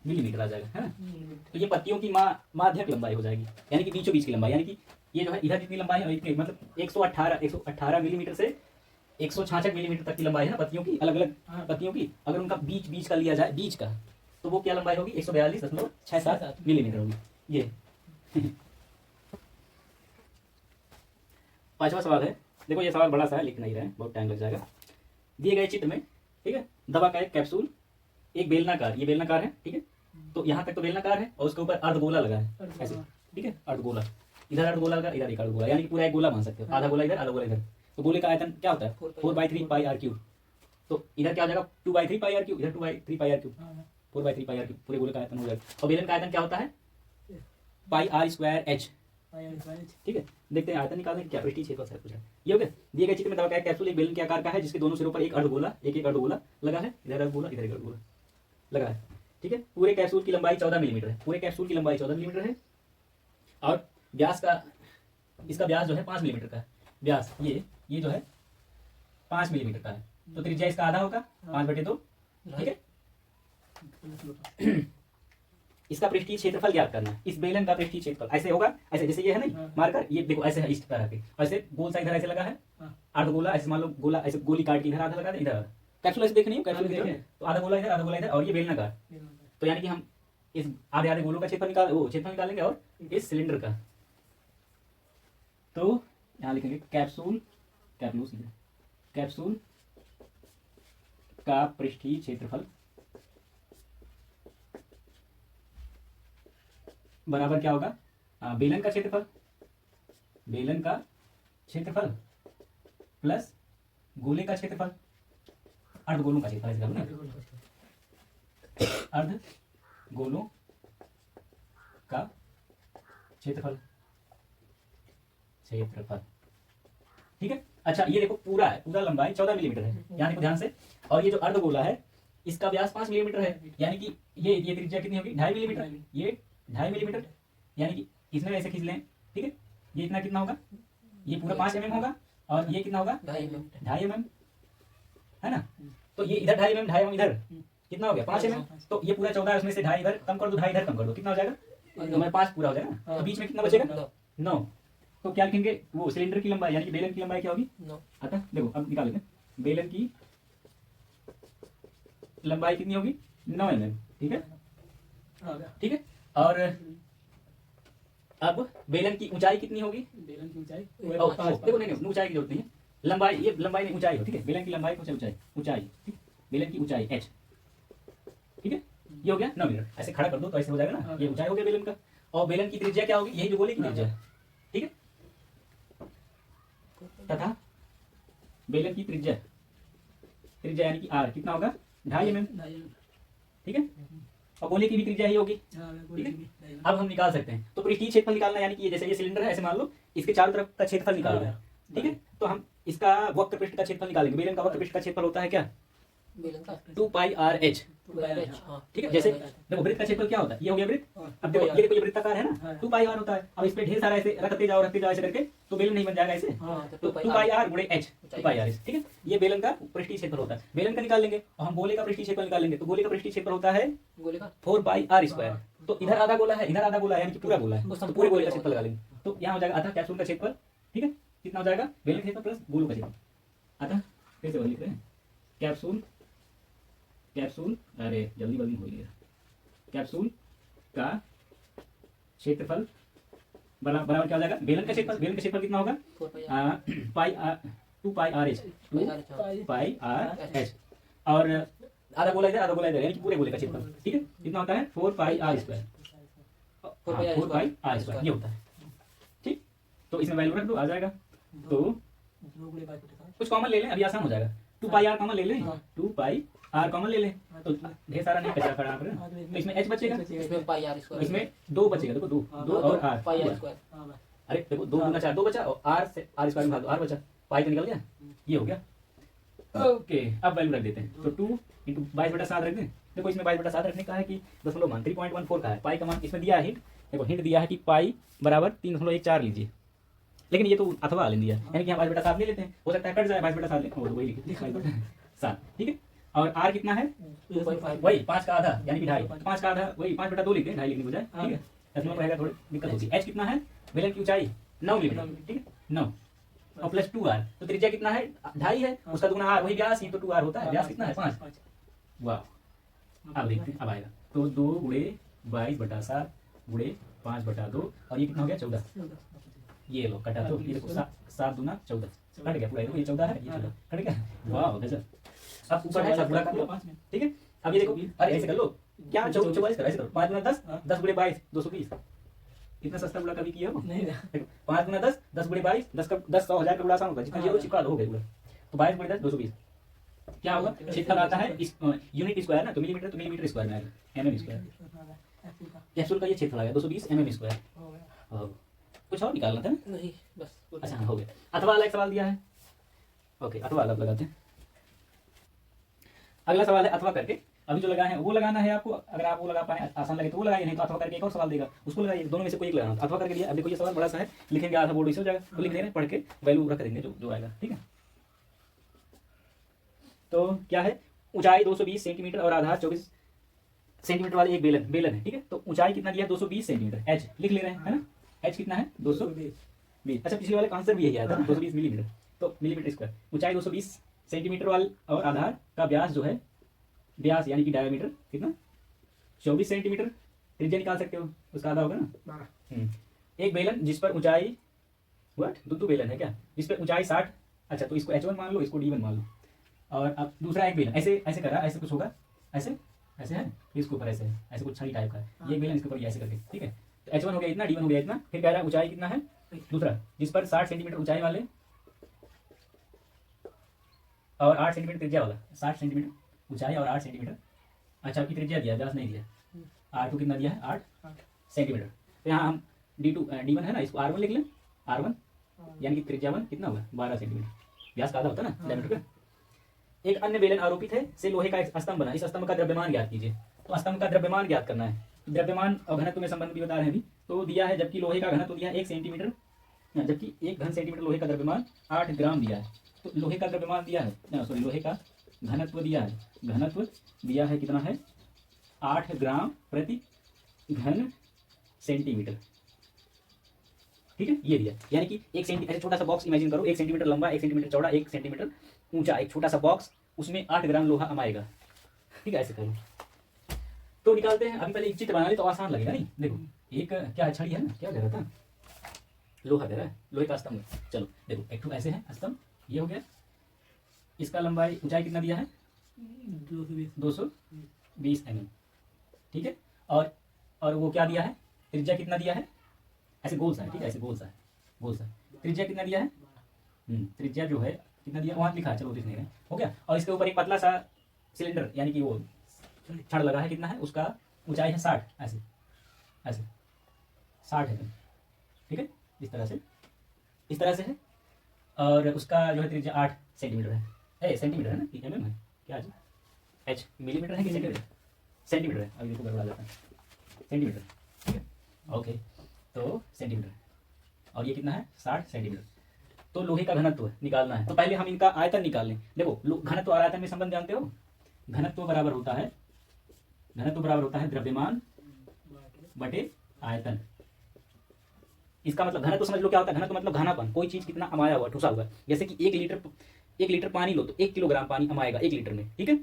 मिलीमीटर आ जाएगा, है ना। तो ये पत्तियों की माध्यक लंबाई हो जाएगी, यानी कि बीचों बीच की लंबाई, यानी कि ये जो है इधर जितनी लंबाई है इतनी, मतलब 118 मिलीमीटर से 166 मिलीमीटर तक की लंबाई है ना पत्तियों की, अलग अलग पत्तियों की, अगर उनका बीच का लिया जाए, बीच का, तो वो क्या लंबाई होगी, 142.67 मिलीमीटर होगी, ये। पांचवा सवाल है, देखो ये सवाल बड़ा सा है, लिख नहीं रहे हैं, बहुत टाइम लग जाएगा। दिए गए चित्र में, ठीक है, दवा का एक कैप्सूल, एक बेलनाकार, ये बेलनाकार है, ठीक है, तो यहाँ तक तो बेलनाकार है, और उसके ऊपर अर्धगोला लगा है ऐसे, ठीक है, अर्धगोला, इधर अर्धगोला लगा, इधर एक अर्धगोला, यानी कि पूरा एक गोला मान सकते हो, आधा गोला इधर, आधा गोला इधर, तो गोले का आयतन क्या होता है 4/3 पाई r क्यूब, तो इधर क्या हो जाएगा 2/3 पाई r क्यूब, इधर 2/3 पाई r क्यूब, 4/3 पाई r क्यूब, पूरे गोले का आयतन हो जाएगा। और बेलन का आयतन क्या होता है पाई r²h, ठीक है। देखते हैं आयतन निकालने क्या पृष्ठीय क्षेत्रफल है, कुछ है ये हो गया। दिए गए चित्र में दवा का एक कैप्सूल एक बेलन के आकार का है, जिसके दोनों सिरों पर एक अर्धगोला लगा है, इधर अर्धगोला इधर एक अर्धगोला लगा है, ठीक है। पूरे कैप्सूल की लंबाई 14 मिलीमीटर है, पूरे कैप्सूल की लंबाई 14 मिलीमीटर है, और व्यास का, इसका व्यास जो है 5 मिलीमीटर का है, व्यास ये जो है 5 मिलीमीटर का है, तो त्रिज्या इसका आधा होगा 5/2, ठीक है। इसका पृष्ठीय क्षेत्रफल ज्ञात करना है, इस बेलन का पृष्ठीय क्षेत्रफल ऐसे होगा, ऐसे जैसे ये है नहीं मार्कर, ये देखो ऐसे है इस तरह के, ऐसे गोल सा इधर ऐसे लगा है, अर्धगोला ऐसे मान लो, गोला ऐसे गोली काट के इधर आधा लगा दे, इधर कैप्सूल ऐसे देख नहीं हो, कैप्सूल देखे तो आधा गोला इधर और ये बेलनाकार, तो यानी कि हम इस आधे आधे गोलों का क्षेत्रफल निकालेंगे, और इस सिलेंडर का, तो यहाँ लिखेंगे कैप्सूल का पृष्ठीय क्षेत्रफल बराबर क्या होगा, बेलन का क्षेत्रफल प्लस गोले का क्षेत्रफल, अर्धगोलों का क्षेत्रफल, अर्धगोलों का क्षेत्रफल, ठीक है। अच्छा ये देखो पूरा लंबाई 14 मिलीमीटर है, यहाँ देखो ध्यान से, और ये जो अर्धगोला है इसका व्यास 5 मिलीमीटर है, यानी कि ये त्रिज्या कितनी होगी 2.5 मिलीमीटर, ये 2.5 मिलीमीटर, यानी कि इसमें ऐसे खींच लें, ठीक है, ये इतना कितना होगा, ये पूरा 5 mm होगा, और ये कितना होगा 2.5 mm, है ना। तो ये इधर 2.5 mm इधर कितना हो गया 5 mm, तो ये पूरा 14 है, उसमें से 2.5 इधर कम कर दो, 2.5 इधर कम कर दो, कितना हो जाएगा, तो मैं 5 पूरा हो जाएगा ना, तो बीच में कितना बचेगा 9, तो क्या लिखेंगे, वो सिलेंडर की लंबाई यानी कि बेलन की लंबाई क्या होगी 9, अतः देखो अब निकाल लेते हैं, बेलन की लंबाई कितनी होगी 9 mm, ठीक है, और अब बेलन की ऊंचाई कितनी होगी? बेलन की ऊंचाई देखो नहीं ऊंचाई की जरूरत नहीं है, लंबाई, ये लंबाई नहीं ऊंचाई हो, ठीक है, बेलन की लंबाई को ऊंचाई ऊंचाई, ठीक, बेलन की ऊंचाई h, ठीक है, ये हो गया 9 मीटर। ऐसे खड़ा कर दो तो ऐसे हो जाएगा ना, ये ऊंचाई हो गया बेलन का। और बेलन की त्रिज्या क्या होगी? यही जो गोले की त्रिज्या, ठीक है, तथा बेलन की त्रिज्या, त्रिज्या यानी कि r कितना होगा? 2.5 mm, ठीक है, और गोले की भी त्रिज्या ही होगी, ठीक है। अब हम निकाल सकते हैं, तो पृष्ठीय क्षेत्रफल निकालना, यानी कि ये जैसे ये सिलेंडर है, ऐसे मान लो इसके चारों तरफ का क्षेत्रफल निकालना है, ठीक है। तो हम इसका वक्र पृष्ठ का क्षेत्रफल निकालेंगे। बेलन का वक्र पृष्ठ का क्षेत्रफल होता है क्या? बेलन का 2 पाई r h, हाँ ठीक है। जैसे देखो वृत्त का क्षेत्रफल क्या होता है? ये हो गया वृत्त। अब देखो ये देखो ये वृत्ताकार है ना, 2 पाई r होता है। अब इस पे ढेर सारा ऐसे रखते जाओ ऐसे करके, तो बेलन नहीं बन जाएगा ऐसे, तो 2 पाई r गुणे h, 2 पाई r, ठीक है। ये बेलन का पृष्ठीय क्षेत्रफल होता है। बेलन का निकाल लेंगे और हम गोले का पृष्ठीय क्षेत्रफल निकालेंगे, तो गोले का पृष्ठीय क्षेत्रफल होता है गोले का 4 पाई r स्क्वायर। तो इधर आधा गोला है, इधर आधा गोला है, यानी कि पूरा गोला है, तो पूरे गोले का क्षेत्रफल लगा लेंगे। तो यहाँ हो जाएगा अतः कैप्सूल का क्षेत्रफल, ठीक है, कितना हो जाएगा? बेलन का क्षेत्रफल प्लस गोलों का क्षेत्रफल। अतः फिर से लिख रहे हैं, कैप्सूल कैप्सूल अरे जल्दी बल्दी हो गया, कैप्सूल का क्षेत्रफल बराबर क्या हो जाएगा? बेलन का क्षेत्रफल, बेलन का क्षेत्रफल कितना होगा? 4 पाई 2 पाई r h, 2 पाई r h, और आधा गोला इधर, यानी कि पूरे गोले का क्षेत्रफल, ठीक है, कितना होता है? 4 पाई r स्क्वायर, 4 पाई r स्क्वायर ये होता है, ठीक। तो इसमें वैल्यू रख दो, आ जाएगा। तो कुछ कॉमन ले लें, अभी आसान हो जाएगा। 2 पाई r कॉमन ले लें, 2 पाई r कॉमन ले लें, तो ढेर सारा नहीं कचरा खड़ा पर, तो इसमें h बचेगा, इसमें पाई r स्क्वायर, इसमें 2 बचेगा, देखो 2 और r, पाई r स्क्वायर, अरे देखो 2 गुना 4 2 बचा, और r से r स्क्वायर में भाग दो, r बचा, पाई तो निकल गया, ये हो गया। ओके, अब वैल्यू रख देते हैं, तो 2 इंटू 22/7 रख दें। देखो इसमें 22/7 रखने का है कि 3.14 का है, पाई का मान इसमें दिया है हिंट, देखो हिंट दिया है कि पाई बराबर 3.14 लीजिए, लेकिन ये तो अथवा ले दिया, यानी कि हम 22/7 ले लेते हैं, हो सकता है कट जाए 22/7 ले, वही लिखिए 22/7, ठीक है। और r कितना है? 2.5 वही 5 का आधा यानी कि 2.5, 5 का आधा वही 5/2 लिखते हैं, 2.5 लिखने बजाय, ठीक है, दशमलव रहेगा, थोड़ी दिक्कत होगी। h कितना है? बेलन की ऊंचाई 9 मिलीमीटर, ठीक है, 9 और प्लस 2r, तो त्रिज्या कितना है? 2.5 है, उसका दुगुना r, वही व्यास ही तो 2r होता है, व्यास कितना है? 5। वाह, अब देखते हैं, अब आएगा, तो 2 गुणे 22/7 गुणे 5/2, और ये कितना हो गया? 14। ये लो कटा, तो ये देखो 7 दूना 14 कट गया पूरा, ये 14 है, ये 14 कट गया, वाह गजब। अब ऊपर है सब पूरा कर लो, ठीक है। अब ये देखो, अरे ऐसे कर लो, क्या 44 करो, ऐसे करो, 5 गुना 10, 10 गुणे 22, 220। इतना सस्ता बुला कभी किया हो? नहीं, 5 गुना 10, 10 गुणे 22, 10 का 10 100 1000 का बुला आसान होगा, जितना जीरो चिपका दो हो गया पूरा। तो 22 गुणे 10 220 क्या होगा? क्षेत्रफल आता है इस यूनिट स्क्वायर ना, तो मिलीमीटर स्क्वायर में आएगा, mm स्क्वायर, कैप्सूल का ये क्षेत्रफल आ गया 220 mm स्क्वायर। कुछ और निकालना था ना? नहीं बस अच्छा हो गया। अथवा वाला एक सवाल दिया है, ओके अथवा वाला लगाते हैं। अगला सवाल है अथवा करके, अभी जो लगाए हैं वो लगाना है आपको, अगर आप वो लगा पाए आसान लगे तो वो लगाइए, नहीं तो अथवा करके एक और सवाल देगा उसको लगाइए, दोनों में से कोई एक लगाना। अथवा करके लिया, अब देखो ये सवाल बड़ा सा है, लिखेंगे आधा बोर्ड इसे हो जाएगा, तो लिख दे रहे हैं, पढ़ के वैल्यू रख देंगे जो आएगा, ठीक है। तो क्या है? ऊंचाई 220 सेंटीमीटर और आधार 24 सेंटीमीटर वाली एक बेलन है, ठीक है। तो ऊंचाई कितना दिया? 220 सेंटीमीटर, एच लिख ले रहे हैं, है ना। एच कितना है? 220। अच्छा, पिछले वाले का आंसर भी यही आया था, 220 मिलीमीटर, तो मिलीमीटर स्क्वायर। ऊंचाई 220 सेंटीमीटर वाली और आधार का व्यास जो है, व्यास यानी कि डायमीटर कितना? 24 सेंटीमीटर। त्रिज्या निकाल सकते हो, उसका आधा होगा ना। एक बेलन जिस पर ऊंचाई दो बेलन है क्या, जिस पर ऊंचाई 60, अच्छा तो इसको H1 मान लो, इसको D1 मान लो। और अब दूसरा एक बेलन ऐसे ऐसे कर रहा है, ऐसे कुछ होगा, ऐसे ऐसे है, इसके ऊपर ऐसे है, ऐसे कुछ छड़ी टाइप का है, ये बेलन इसके ऊपर ऐसे करके, ठीक है। तो H1 हो गया इतना, D1 हो गया इतना, फिर कह रहा है ऊंचाई कितना है दूसरा, जिस पर 60 सेंटीमीटर ऊंचाई वाले और 8 सेंटीमीटर त्रिज्या वाला, 60 सेंटीमीटर ऊंचाई और 8 सेंटीमीटर, अच्छा आपकी त्रिज्या दिया, व्यास नहीं दिया। R2 कितना दिया है? 8 सेंटीमीटर। तो यहाँ हम D1 है ना, इसको R1 लिख लें, R1 यानी कि त्रिज्या 1 कितना होगा? 12 सेंटीमीटर, व्यास का आधा होता है ना डायमीटर का। एक अन्य बेलन आरोपित है, से लोहे का एक स्तंभ बना, इस स्तंभ का द्रव्यमान ज्ञात कीजिए। तो स्तंभ का द्रव्यमान ज्ञात करना है, द्रव्यमान और घनत्व में संबंध भी बता रहे हैं अभी। तो दिया है, जबकि लोहे का घनत्व दिया है 1 सेंटीमीटर, जबकि 1 घन सेंटीमीटर लोहे का द्रव्यमान 8 ग्राम दिया है। तो लोहे का द्रव्यमान दिया है, सॉरी लोहे का घनत्व दिया है, घनत्व दिया है कितना है? 8 ग्राम प्रति घन सेंटीमीटर, ठीक है, ये दिया। यानी कि 1 सेंटीमीटर, छोटा सा बॉक्स इमेजिन करो, 1 सेंटीमीटर लंबा, 1 सेंटीमीटर चौड़ा, 1 सेंटीमीटर ऊंचा, एक छोटा सा बॉक्स, उसमें 8 ग्राम लोहा आएगा, ठीक है, ऐसे करो। तो निकालते हैं। अभी पहले एक चित्र बना ले तो आसान लगेगा नहीं। देखो एक क्या छड़ी है ना, क्या कह रहा था, लोहा कह रहा है, लोहे का स्तंभ। चलो देखो एक तो ऐसे है स्तंभ, ये हो गया, इसका लंबाई ऊंचाई कितना दिया है 220 mm, ठीक है। और वो क्या दिया है, त्रिज्या कितना दिया है, ऐसे गोल सा है, ठीक है, ऐसे गोल सा है। त्रिज्या कितना दिया है, त्रिज्या जो है कितना दिया वहां लिखा है, चलो देख नहीं रहे, हो गया। और इसके ऊपर एक पतला सा सिलेंडर यानी कि वो छड़ लगा है, कितना है उसका ऊंचाई है 60, ऐसे ऐसे 60 है, ठीक है, इस तरह से है। और उसका जो है त्रिज्या 8 सेंटीमीटर है, सेंटीमीटर है ना, ठीक है मैम, क्या एच मिलीमीटर है कि सेंटीमीटर है, अभी देखो गड़बड़ा जाता है, सेंटीमीटर, ठीक है, ओके। तो सेंटीमीटर, और ये कितना है 60 सेंटीमीटर। तो लोहे का घनत्व निकालना है, तो पहले हम इनका आयतन निकाल लें। देखो घनत्व और आयतन में संबंध जानते हो, घनत्व बराबर होता है द्रव्यमान बटे आयतन। इसका मतलब घनत्व समझ लो क्या होता है, घनत्व मतलब घनापन, कोई चीज कितना अमाया हुआ, ठुसा हुआ। जैसे कि 1 लीटर पानी लो तो 1 किलोग्राम पानी अमाएगा 1 लीटर में, ठीक है।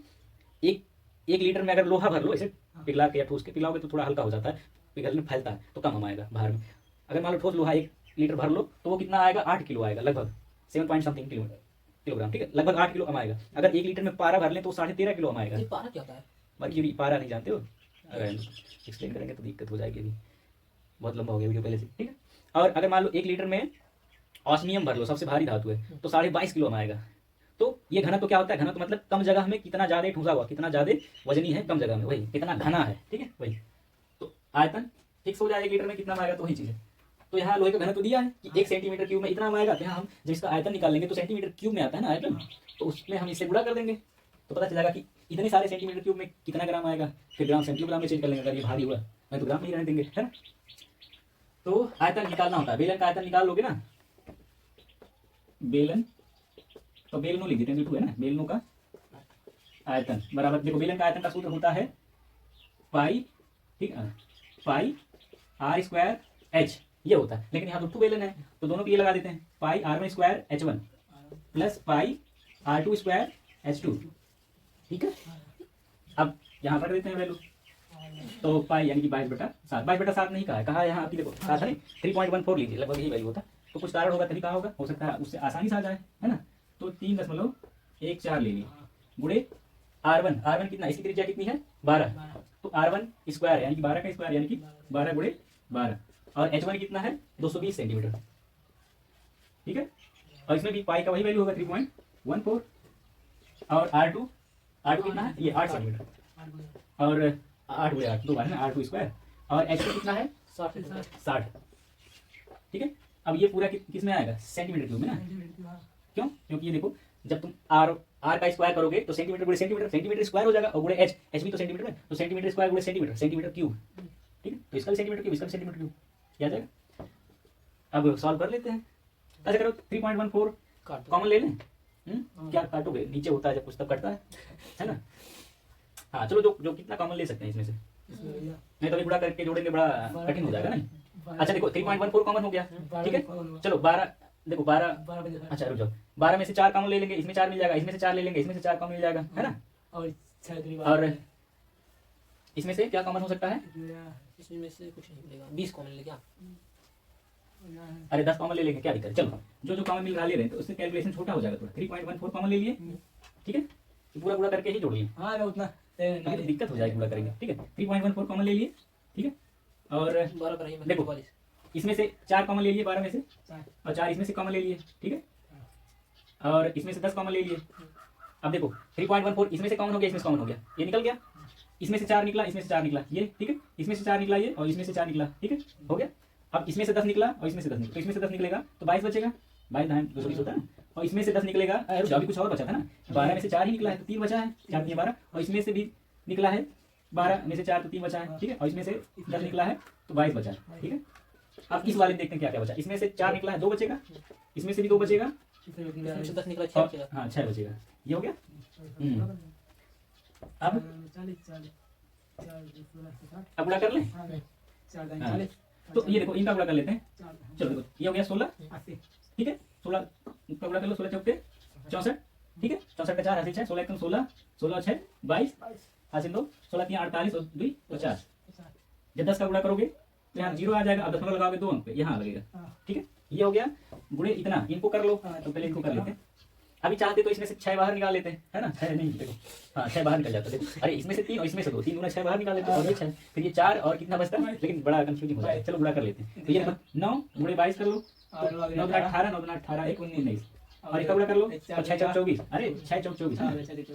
एक लीटर में अगर लोहा भर लो ऐसे पिघला के या ठोस के पिघलाओगे तो थोड़ा हल्का हो जाता है, पिघलने में फैलता है तो कम अमाएगा बाहर में। अगर मान लो ठोस लोहा 1 लीटर भर लो तो वो कितना आएगा, 8 किलो आएगा, लगभग 7 पॉइंट समथिंग किलोग्राम, ठीक है, लगभग 8 किलो अमाएगा। अगर 1 लीटर में पारा भर लें तो 13.5 किलो अमाएगा। ये पारा क्या होता है? मर्क्यूरी, पारा नहीं जानते हो, अगर एक्सप्लेन करेंगे तो दिक्कत हो जाएगी, अभी बहुत लंबा हो गया वीडियो पहले से, ठीक है। और अगर मान लो 1 लीटर में ऑस्मियम भर लो, सबसे भारी धातु है, तो 22.5 किलो आएगा। तो ये घनत्व क्या होता है, घनत्व मतलब कम जगह में कितना ज्यादा ठूसा हुआ, कितना ज्यादा वजनी है कम जगह में, वही कितना घना है, ठीक है, वही। तो आयतन फिक्स हो जाएगा 1 लीटर में कितना आएगा, तो वही चीज है। तो यहाँ लोहे का घनत्व दिया है कि 1 सेंटीमीटर क्यूब में इतना आएगा, तो यहाँ हम जब इसका आयतन निकाल लेंगे तो सेंटीमीटर क्यूब में आता है ना आयतन, तो उसमें हम इससे गुणा कर देंगे तो पता चलेगा कि इतने सारे सेंटीमीटर क्यूब में कितना ग्राम आएगा। फिर ग्राम सेंटीग्राम में चेंज कर लेंगे, अगर ये भारी हुआ मैं तो ग्राम में ही रहने देंगे, है ना। तो आयतन निकालना होता है, बेलन का आयतन निकाल लोगे ना, बेलन, तो बेलनो लिख देते हैं, है ना, बेलनों का आयतन बराबर, देखो बेलन का आयतन का सूत्र होता है पाई, ठीक है, पाई r² h, ये होता है। लेकिन यहाँ 2 बेलन है तो दोनों पे ये लगा देते हैं, पाई r1² h1 plus pi r2² h2, ठीक है। अब यहाँ पर देते हैं वैल्यू, तो पाई यानी कि 22/7, 22/7 नहीं कहा है, कहा यहाँ आपकी देखो कहा था नहीं 3.14 लीजिए, लगभग यही वैल्यू होता। तो कुछ कारण होगा तभी कहा होगा, हो सकता है उससे आसानी से आ जाए, है ना। तो 3.14 ले लीजिए गुणे R1 कितना, इसकी त्रिज्या कितनी है 12, तो R1² यानी कि 12 का स्क्वायर यानी कि 12 गुणे 12, और H1 कितना है 220 सेंटीमीटर, ठीक है। और इसमें भी पाई का वही वैल्यू होगा 3.14, और R2 कितना है, ये 8 सेंटीमीटर, और 8 गुणे 8 2 बार है ना, R2², और H2 कितना है 60, ठीक है। अब ये पूरा किस में आएगा, सेंटीमीटर क्यूब में ना, क्यों, क्योंकि ये देखो जब तुम r का स्क्वायर करोगे तो सेंटीमीटर गुणे सेंटीमीटर स्क्वायर हो जाएगा, और गुणे h भी तो सेंटीमीटर में, तो सेंटीमीटर स्क्वायर गुणे सेंटीमीटर क्यूब, ठीक है। तो इसका भी सेंटीमीटर क्यूब, इसका भी सेंटीमीटर क्यूब, क्या जाएगा। अब सॉल्व कर लेते हैं, ऐसे करो 3.14 कॉमन ले लें, क्या काटोगे, नीचे होता है जब कुछ तब कटता है ना। हाँ चलो जो कितना कॉमन ले सकते हैं इसमें से, नहीं तो अभी गुणा करके जोड़ेंगे बड़ा कठिन हो जाएगा ना। अच्छा देखो 3.14 कॉमन हो गया, ठीक है। चलो 12, देखो 12, अच्छा रुक जाओ, 12 में से 4 कॉमन ले लेंगे, इसमें 4 मिल जाएगा, इसमें से 4 ले लेंगे, इसमें से 4 कॉमन मिल जाएगा, है ना। और इसमें से क्या कॉमन हो सकता है, इसमें से कुछ नहीं मिलेगा, 20 कॉमन ले क्या, अरे 10 कॉमन ले लेंगे, क्या दिक्कत है। चलो जो कॉमन मिल रहा ले रहे हैं तो उससे कैलकुलेशन छोटा हो जाएगा थोड़ा। 3.14 कॉमन ले लिए, ठीक है, पूरा पूरा करके ही जोड़ लिए, हाँ उतना तो दिक्कत हो जाएगी पूरा करेंगे, ठीक है। 3.14 कॉमन ले लिए, ठीक है। और 12 कराइए, देखो इसमें से 4 कॉमन ले लिए 12 में से, और 4 इसमें से कॉमन ले लिए, ठीक है। और इसमें से 10 कॉमन ले लिए। अब देखो 3.14 इसमें से कॉमन हो गया, इसमें से कॉमन हो गया, ये निकल गया, इसमें से 4 निकला, इसमें से 4 निकला, ये ठीक है, इसमें से 4 निकला ये, और इसमें से 4 निकला, ठीक है, हो गया। अब इसमें से 10 निकला और इसमें से 10 निकला, तो इसमें से 10 निकलेगा तो 22 बचेगा, 22 220 होता है ना। और इसमें से 10 निकलेगा, अरे अभी कुछ और बचा था ना, 12 में से 4 ही निकला है तो 3 बचा है, 4 3 12, और इसमें से भी निकला है 12 में से 4 तो 3 बचा है, ठीक है। और इसमें से 10 निकला है तो 22 बचा है, ठीक है। अब इस वाले में देखते हैं क्या क्या बचा, इसमें से 4 निकला है 2 बचेगा, इसमें से भी 2 बचेगा, 10 निकला 6 बचेगा, हाँ 6 बचेगा, ये हो गया। अब गुणा कर लें, हाँ। तो ये देखो इनका गुणा कर लेते हैं, चलो देखो ये हो गया 16, ठीक है, 16 का गुणा कर लो, 16 चौके 64, ठीक है, 64 का 4 80 6, 16 16 16 6 22, हासिल 2 16 3 48 और 2 50। जब 10 का गुणा करोगे तो यहाँ 0 आ जाएगा। अब दशमलव लगाओगे 2 अंक पे, यहाँ लगेगा। हाँ। ठीक है, ये हो गया गुणे इतना। इनको कर लो। हाँ, तो पहले इनको कर ठीक है। लेते हैं। अभी चाहते तो इसमें से 6 बाहर निकाल लेते हैं, है ना? 6 नहीं, देखो हाँ 6 बाहर निकल जाता है। देखो, अरे इसमें से 3 और इसमें से 2, 3 गुना 6 बाहर निकाल लेते हैं और ये 6, फिर ये 4 और कितना बचता है? लेकिन बड़ा कंफ्यूजिंग हो जाएगा। चलो गुणा कर लेते हैं। तो ये देखो 9 गुणे 22 कर लो, और तो 9 9 गुना 18, 9 गुना 18 1 19 और इसका गुणा कर लो, तो 6 चौक 24। अरे 6 चौक 24। हाँ, वैसे देखो।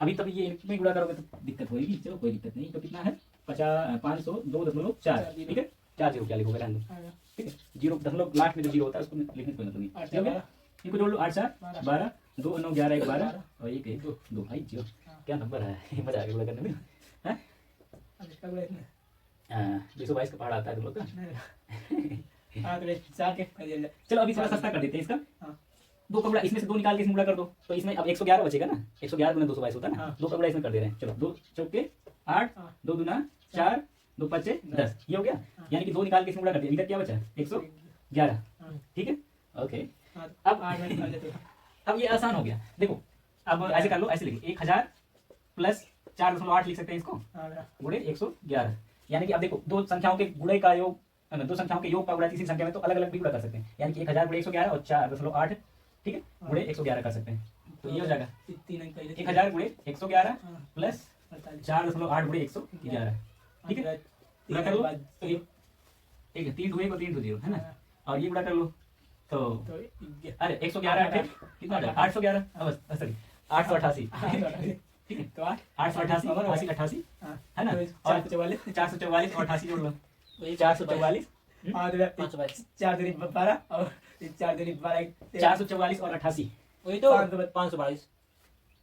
अभी तब ये इनमें गुणा करोगे तो दिक्कत होगी। चलो कोई दिक्कत नहीं। तो कितना है 502.4। ठीक है, 4 0 क्या लिखोगे? रहने दो। हाँ, ठीक है, 0 दशमलव लास्ट में जो 0 होता है उसको लिखने की कोई मतलब नहीं। 8 ठीक है, इनको जोड़ लो। 8 4 12 2 9 11 1 12 और 1 1 2 2 भाई 0। क्या नंबर है? मजा आ गया गुणा करने में। हैं? अब इसका गुणा इतना। 222 का पहाड़ आता है तुम लोग का। हाँ, तो 4 के कर दिया जाए। चलो अभी थोड़ा सस्ता कर देते हैं इसका। हाँ। 2 का गुणा इसमें से 2 निकाल के इसमें गुणा कर दो, तो इसमें अब 111 बचेगा ना। 111 गुना 222 होता है ना। हाँ। 2 का गुणा इसमें कर दे रहे हैं। चलो 2 चौके 8 हाँ। 2 दूना 4 2 5 10, ये हो गया। हाँ। यानी कि 2 निकाल के इसमें गुणा कर दिया। इधर क्या बचा? 111। हाँ। ठीक है, ओके। हाँ, अब 8 में निकाल देते हैं। अब ये आसान हो गया। देखो अब ऐसे कर लो, ऐसे लिखो 1000 प्लस 4.8 लिख सकते हैं इसको, हाँ, बेटा। गुणे 111। यानी कि अब देखो दो संख्याओं के गुणे का योग, दो संख्याओं के योग का गुणा तीसरी संख्या में तो अलग अलग भी गुणा कर सकते हैं। यानी कि 1000 गुणे 111 और 4.8, ठीक है, गुणे 111 कर सकते हैं। तो ये हो जाएगा 3 अंक पहले 1000 गुणे 111 हाँ, प्लस 48। 4.8 गुणे 111। ठीक है, गुणा कर लो तो ये ठीक है 3 2 1 और 3 2 0 है ना। और ये गुणा कर लो तो तो अरे 111 8 कितना हो जाएगा? 811। बस सॉरी 888। ठीक है, तो 8 888 और 88 88 है ना। और 444 444 और 88 जोड़ लो, वही 444। हाँ, तो 522 4 दूनी 12 और 4 दूनी 12 444 और 88। वही तो 522 522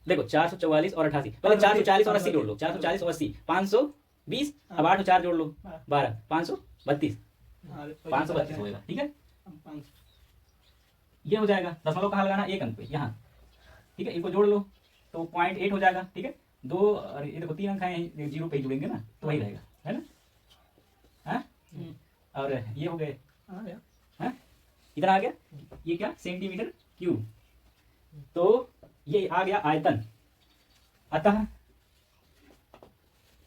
देखो 444 और 88, पहले 440 और 80 जोड़ लो। 440 और 80 520। अब 8 और 4 जोड़ लो 12 532। 532 होएगा। ठीक है, ये हो जाएगा। दशमलव कहाँ लगाना? एक अंक पे यहाँ। ठीक है, इनको जोड़ लो तो 0.8 हो जाएगा। ठीक है, 2 और ये देखो 3 अंक है, 0 पे ही जुड़ेंगे ना तो वही रहेगा, है ना। हाँ, और ये हो गए। हाँ, इधर आ गया। ये क्या? Centimetre cube. तो ये आ गया आयतन। अतः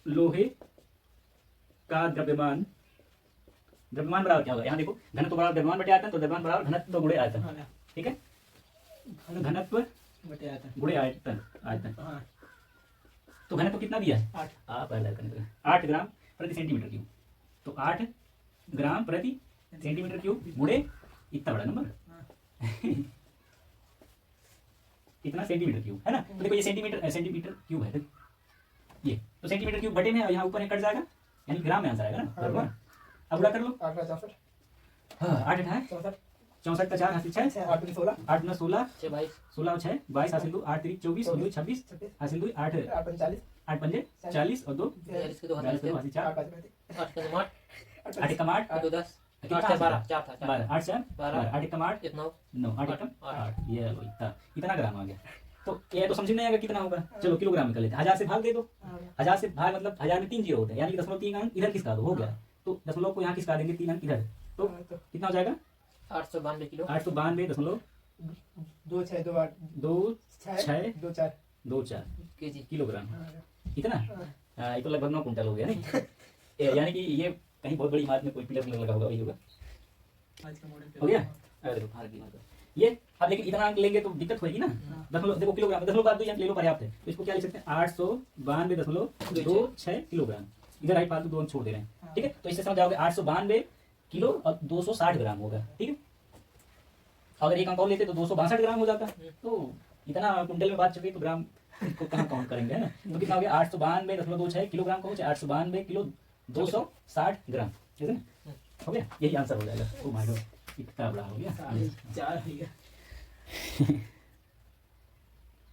लोहे का द्रव्यमान बराबर क्या होगा? यहाँ देखो घनत्व बराबर द्रव्यमान बटे आयतन, तो द्रव्यमान बराबर घनत्व गुणे आयतन। ठीक है, घनत्व गुणे आयतन। तो घनत्व कितना दिया है? 8 आप 8 ग्राम प्रति सेंटीमीटर क्यूब। तो 8 ग्राम प्रति सेंटीमीटर क्यूब गुणे इतना बड़ा नंबर इतना सेंटीमीटर क्यूब, है ना। तो देखो ये सेंटीमीटर क्यूब है। देखो ये तो सेंटीमीटर क्यूब बटे में और यहाँ ऊपर एक कट जाएगा, यानी ग्राम में आंसर आएगा ना। बराबर। अब गुणा कर लो। 8 64 हाँ 8 8 है 64 का 4 हासिल 6 8 में 16 8 9 16 6 22 16 और 6 22 हासिल 2 8 3 24 और 2 26 हासिल 2 8 8 45 8 पंजे 40 और 2 42 के 2 42 हाथ हासिल 4 8 के 9 8 एक कम 8 8 2 10 कितना 8 से हासिल 12 4 था 12 8 4 12 8 एक कम 8 9 9 8 एक कम 8 ये लो इतना ग्राम आ गया। तो ये तो समझ नहीं आएगा कितना होगा। चलो किलोग्राम में कर लेते हैं। 1000 से भाग दे दो। 1000 से भाग मतलब 1000 में 3 जीरो होते हैं, यानी कि 0.3 अंक इधर खिसका दो, हो गया। तो दशमलव को यहाँ खिसका देंगे 3 अंक इधर, तो कितना हो जाएगा? 892 किलो 892.2 2 6 2 8 2 6 6 2 4 2 4 केजी किलोग्राम। इतना ये तो लगभग 9 कुंटल हो गया नहीं यानी कि ये कहीं बहुत बड़ी इमारत में कोई पिलर लगा होगा, वही होगा। आज का मॉडल हो गया। अरे देखो भारत की इमारत ये। अब लेकिन इतना अंक लेंगे तो दिक्कत होगी ना। दशमलव देखो किलोग्राम, दशमलव बाद 2 अंक ले लो पर्याप्त है। तो इसको क्या लिख सकते हैं? 892.26 किलोग्राम। इधर आई फालतू 2 अंक छोड़ दे रहे हैं। ठीक है, तो इससे समझ जाओगे 892 किलो और 260 ग्राम होगा। ठीक है, अगर एक अंक और लेते तो 262 ग्राम हो जाता। तो इतना कुंटल में बात चल रही तो ग्राम को कहाँ काउंट करेंगे, है ना। तो कितना हो गया? 892.26 किलोग्राम को 892 किलो 260 ग्राम, ठीक है ना। हो गया, यही आंसर हो जाएगा। ओ माय गॉड, इतना बड़ा हो गया। 4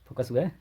फोकस हुआ है।